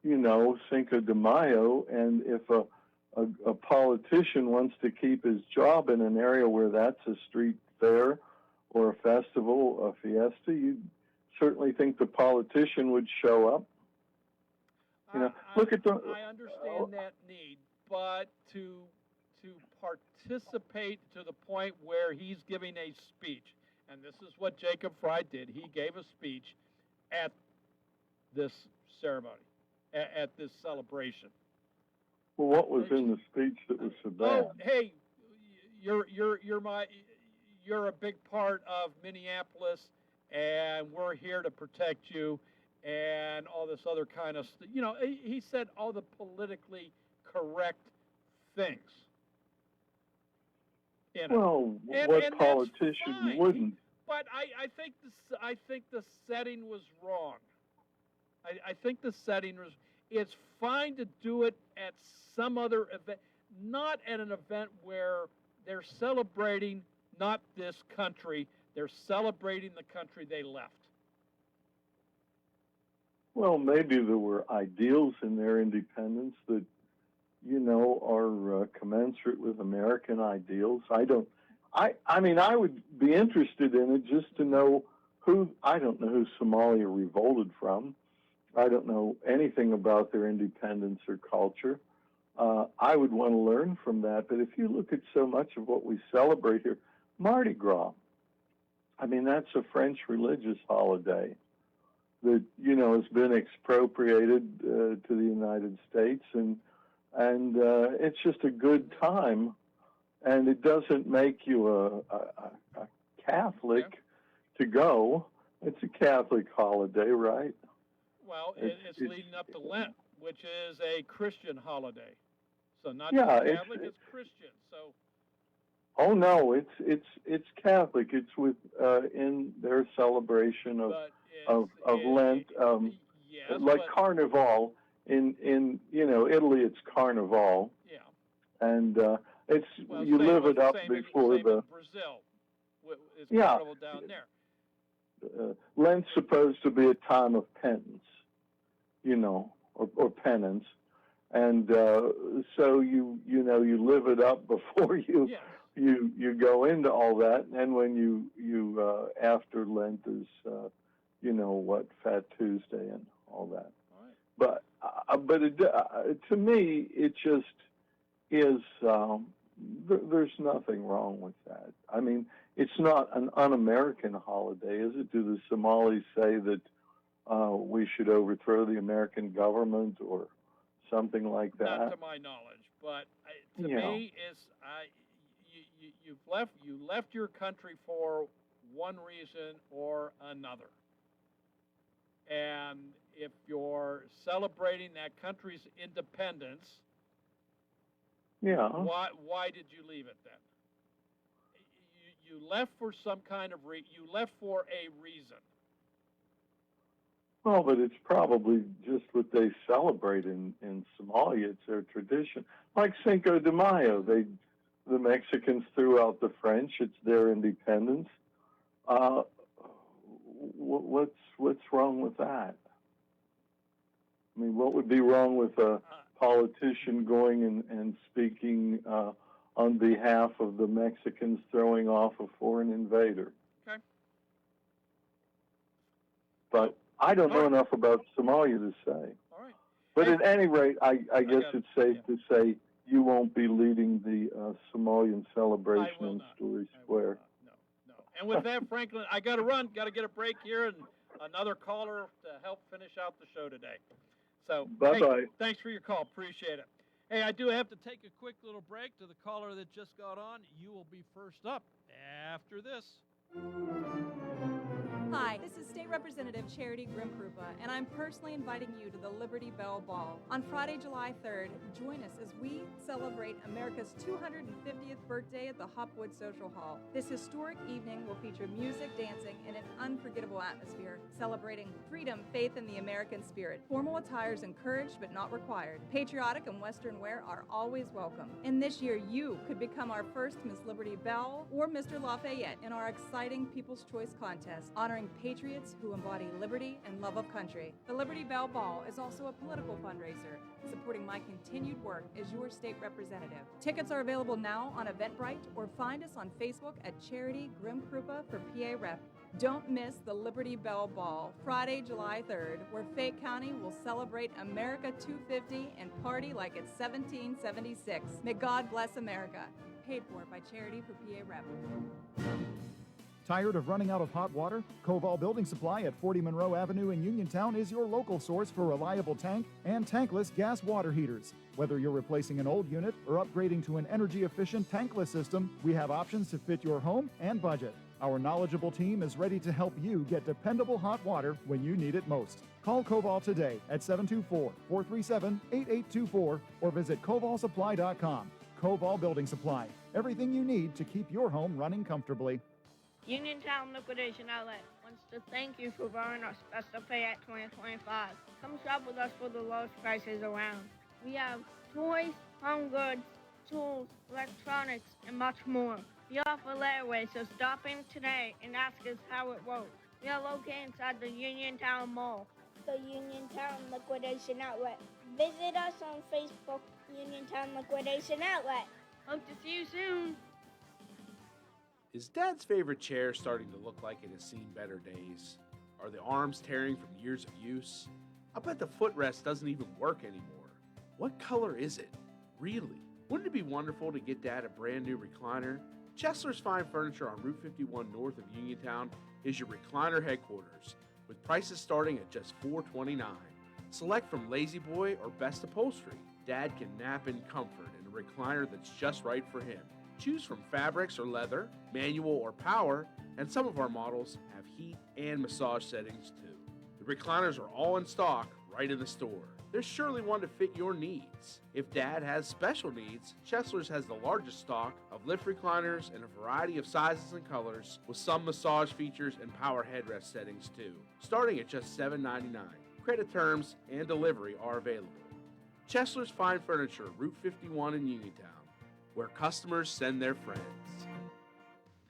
Cinco de Mayo, and if a politician wants to keep his job in an area where that's a street fair or a festival, a fiesta, you'd certainly think the politician would show up. Look at the. I understand that need, but to participate to the point where he's giving a speech, and this is what Jacob Fry did. He gave a speech at this ceremony, at this celebration. Well, what was in the speech that was so bad? Oh, hey, you're a big part of Minneapolis, and we're here to protect you, and all this other kind of stuff. He said all the politically correct things. Well, what politician wouldn't? But I think the setting was wrong. I think the setting was. It's fine to do it at some other event, not at an event where they're celebrating not this country, they're celebrating the country they left. Well, maybe there were ideals in their independence that, are commensurate with American ideals. I would be interested in it just to know I don't know who Somalia revolted from. I don't know anything about their independence or culture. I would want to learn from that. But if you look at so much of what we celebrate here, Mardi Gras, I mean, that's a French religious holiday that, you know, has been expropriated to the United States, and it's just a good time, and it doesn't make you a Catholic to go. It's a Catholic holiday, right? Well, it's leading up to Lent, which is a Christian holiday. So not Yeah, just Catholic, it's Christian. So Oh no, it's Catholic. It's with in their celebration of Lent, like Carnival in you know, Italy. It's Carnival. Yeah. And it's you live it up before same the in Brazil. It's Yeah. Carnival down there. Lent's supposed to be a time of penance, you know, or penance, and so you know you live it up before you go into all that, and when you after Lent is you know what, Fat Tuesday and all that. But it, to me it just is. There's nothing wrong with that. I mean, it's not an un-American holiday, is it? Do the Somalis say that we should overthrow the American government or something like that? Not to my knowledge, but to me, it's you left your country for one reason or another, and if you're celebrating that country's independence, why did you leave it then? You left for some kind of you left for a reason. Well, but it's probably just what they celebrate in Somalia. It's their tradition. Like Cinco de Mayo, the Mexicans threw out the French. It's their independence. What's wrong with that? I mean, what would be wrong with a politician going and speaking on behalf of the Mexicans throwing off a foreign invader? Okay. But I don't know enough about Somalia to say. All right. But at any rate, I guess it's safe to say you won't be leading the Somalian celebration in Story Square. No. And with that, Franklin, I got to run. Got to get a break here, and another caller to help finish out the show today. So, bye-bye. Hey, thanks for your call. Appreciate it. Hey, I do have to take a quick little break. To the caller that just got on, you will be first up after this. Hi, this is State Representative Charity Grim-Krupa, and I'm personally inviting you to the Liberty Bell Ball. On Friday, July 3rd, join us as we celebrate America's 250th birthday at the Hopwood Social Hall. This historic evening will feature music, dancing, and an unforgettable atmosphere, celebrating freedom, faith, and the American spirit. Formal attire is encouraged but not required. Patriotic and Western wear are always welcome. And this year, you could become our first Miss Liberty Bell or Mr. Lafayette in our exciting People's Choice Contest, honoring patriots who embody liberty and love of country. The Liberty Bell Ball is also a political fundraiser, supporting my continued work as your state representative. Tickets are available now on Eventbrite or find us on Facebook at Charity Grim-Krupa for PA Rep. Don't miss the Liberty Bell Ball, Friday, July 3rd, where Fayette County will celebrate America 250 and party like it's 1776. May God bless America. Paid for by Charity for PA Rep. Tired of running out of hot water? Koval Building Supply at 40 Monroe Avenue in Uniontown is your local source for reliable tank and tankless gas water heaters. Whether you're replacing an old unit or upgrading to an energy-efficient tankless system, we have options to fit your home and budget. Our knowledgeable team is ready to help you get dependable hot water when you need it most. Call Koval today at 724-437-8824 or visit kovalsupply.com. Koval Building Supply. Everything you need to keep your home running comfortably. Uniontown Liquidation Outlet wants to thank you for borrowing our special Fayette 2025. Come shop with us for the lowest prices around. We have toys, home goods, tools, electronics, and much more. We offer layaway, so stop in today and ask us how it works. We are located inside the Uniontown Mall. The Uniontown Liquidation Outlet. Visit us on Facebook, Uniontown Liquidation Outlet. Hope to see you soon. Is Dad's favorite chair starting to look like it has seen better days? Are the arms tearing from years of use? I bet the footrest doesn't even work anymore. What color is it? Really? Wouldn't it be wonderful to get Dad a brand new recliner? Chesler's Fine Furniture on Route 51 north of Uniontown is your recliner headquarters, with prices starting at just $429. Select from Lazy Boy or Best Upholstery. Dad can nap in comfort in a recliner that's just right for him. Choose from fabrics or leather, manual or power, and some of our models have heat and massage settings too. The recliners are all in stock right in the store. There's surely one to fit your needs. If Dad has special needs, Chesler's has the largest stock of lift recliners in a variety of sizes and colors, with some massage features and power headrest settings too, starting at just $7.99. Credit terms and delivery are available. Chesler's Fine Furniture, Route 51 in Uniontown, where customers send their friends.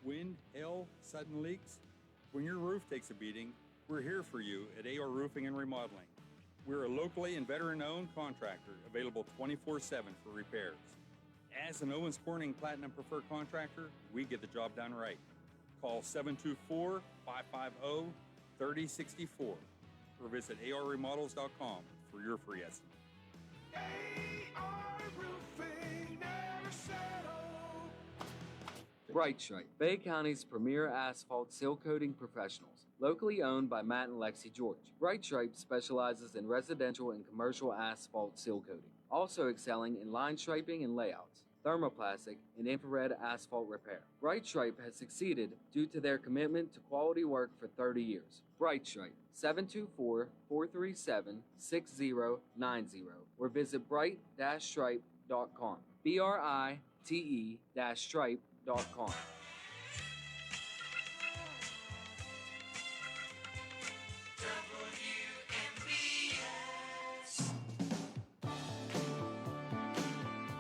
Wind, hail, sudden leaks. When your roof takes a beating, we're here for you at AR Roofing and Remodeling. We're a locally and veteran-owned contractor, available 24/7 for repairs. As an Owens Corning Platinum Preferred Contractor, we get the job done right. Call 724-550-3064 or visit arremodels.com for your free estimate. Bright Stripe, Bay County's premier asphalt seal coating professionals, locally owned by Matt and Lexi George. Bright Stripe specializes in residential and commercial asphalt seal coating, also excelling in line striping and layouts, thermoplastic, and infrared asphalt repair. Bright Stripe has succeeded due to their commitment to quality work for 30 years. Bright Stripe, 724-437-6090, or visit bright-stripe.com. BRITE-stripe.com.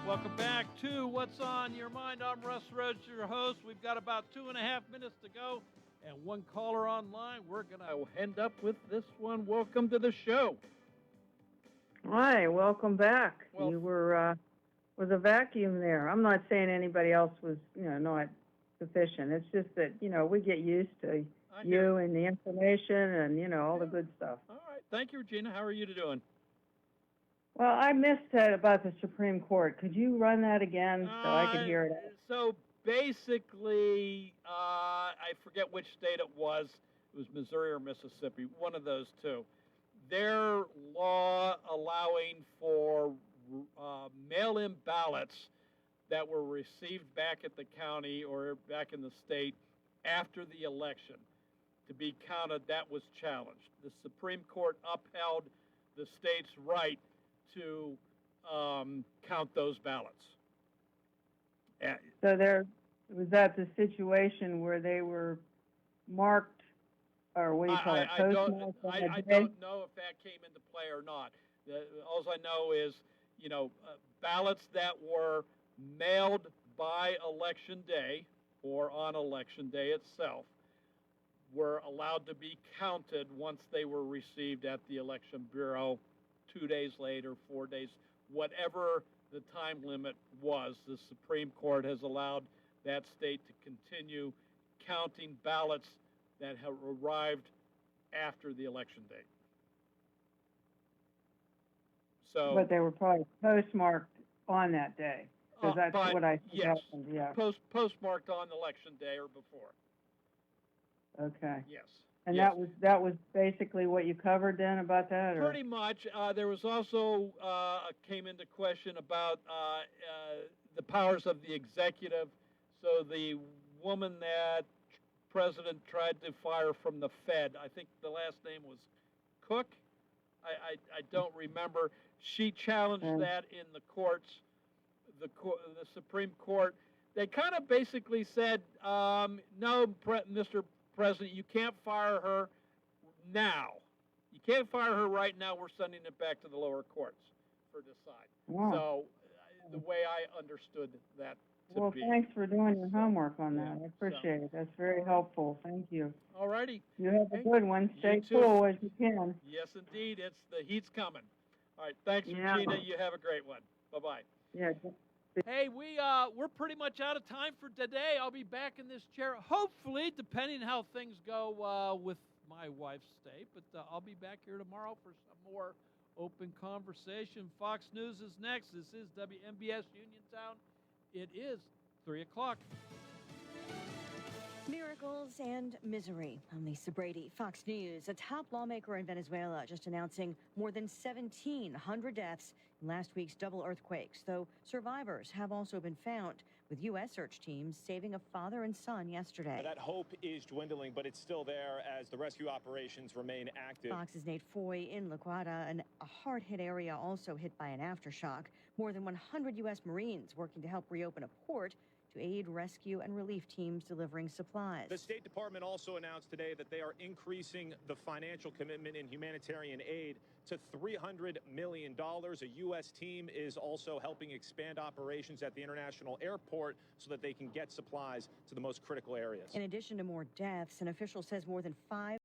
Welcome back to What's on Your Mind. I'm Russ Rhodes, your host. We've got about 2.5 minutes to go and one caller online. We're going to end up with this one. Welcome to the show. Hi, welcome back. Well, you were was a vacuum there. I'm not saying anybody else was, not sufficient. It's just that, we get used to you and the information and, all the good stuff. All right. Thank you, Regina. How are you doing? Well, I missed that about the Supreme Court. Could you run that again so I could hear it? So basically, I forget which state it was. It was Missouri or Mississippi, one of those two. Their law allowing for mail-in ballots that were received back at the county or back in the state after the election to be counted, that was challenged. The Supreme Court upheld the state's right to count those ballots. So was that the situation where they were marked, or what do you call it, postmarked? I don't know if that came into play or not. All I know is, ballots that were mailed by Election Day or on Election Day itself were allowed to be counted once they were received at the Election Bureau 2 days later, 4 days, whatever the time limit was. The Supreme Court has allowed that state to continue counting ballots that have arrived after the election date. So, but they were probably postmarked on that day, because that's what I think yes, happened, yeah. Postmarked on election day or before. Okay. Yes. And yes. that was basically what you covered then about that? Or? Pretty much. There was also came into question about the powers of the executive. So the woman that President tried to fire from the Fed, I think the last name was Cook. I don't remember. She challenged that in the courts, the Supreme Court. They kind of basically said, no, Mr. President, you can't fire her now. You can't fire her right now. We're sending it back to the lower courts for decide. Wow. So the way I understood that to well, be. Thanks for doing your homework on that. I appreciate it. That's very helpful. Thank you. All righty. You have a good one. Stay too. cool as you can. Yes, indeed. The heat's coming. All right. Thanks, Regina. You have a great one. Bye-bye. Yeah. Hey, we're pretty much out of time for today. I'll be back in this chair, hopefully, depending how things go with my wife's stay. But I'll be back here tomorrow for some more Open conversation. Fox News is next. This is WMBS Uniontown. It is 3 o'clock. Miracles and misery. I'm Lisa Brady, Fox News. A top lawmaker in Venezuela just announcing more than 1,700 deaths in last week's double earthquakes, though survivors have also been found, with U.S. search teams saving a father and son yesterday. That hope is dwindling, but it's still there as the rescue operations remain active. Fox's Nate Foy in La Guardia, a hard-hit area also hit by an aftershock. More than 100 U.S. Marines working to help reopen a port to aid rescue and relief teams delivering supplies. The State Department also announced today that they are increasing the financial commitment in humanitarian aid to $300 million. A U.S. team is also helping expand operations at the international airport so that they can get supplies to the most critical areas. In addition to more deaths, an official says more than 5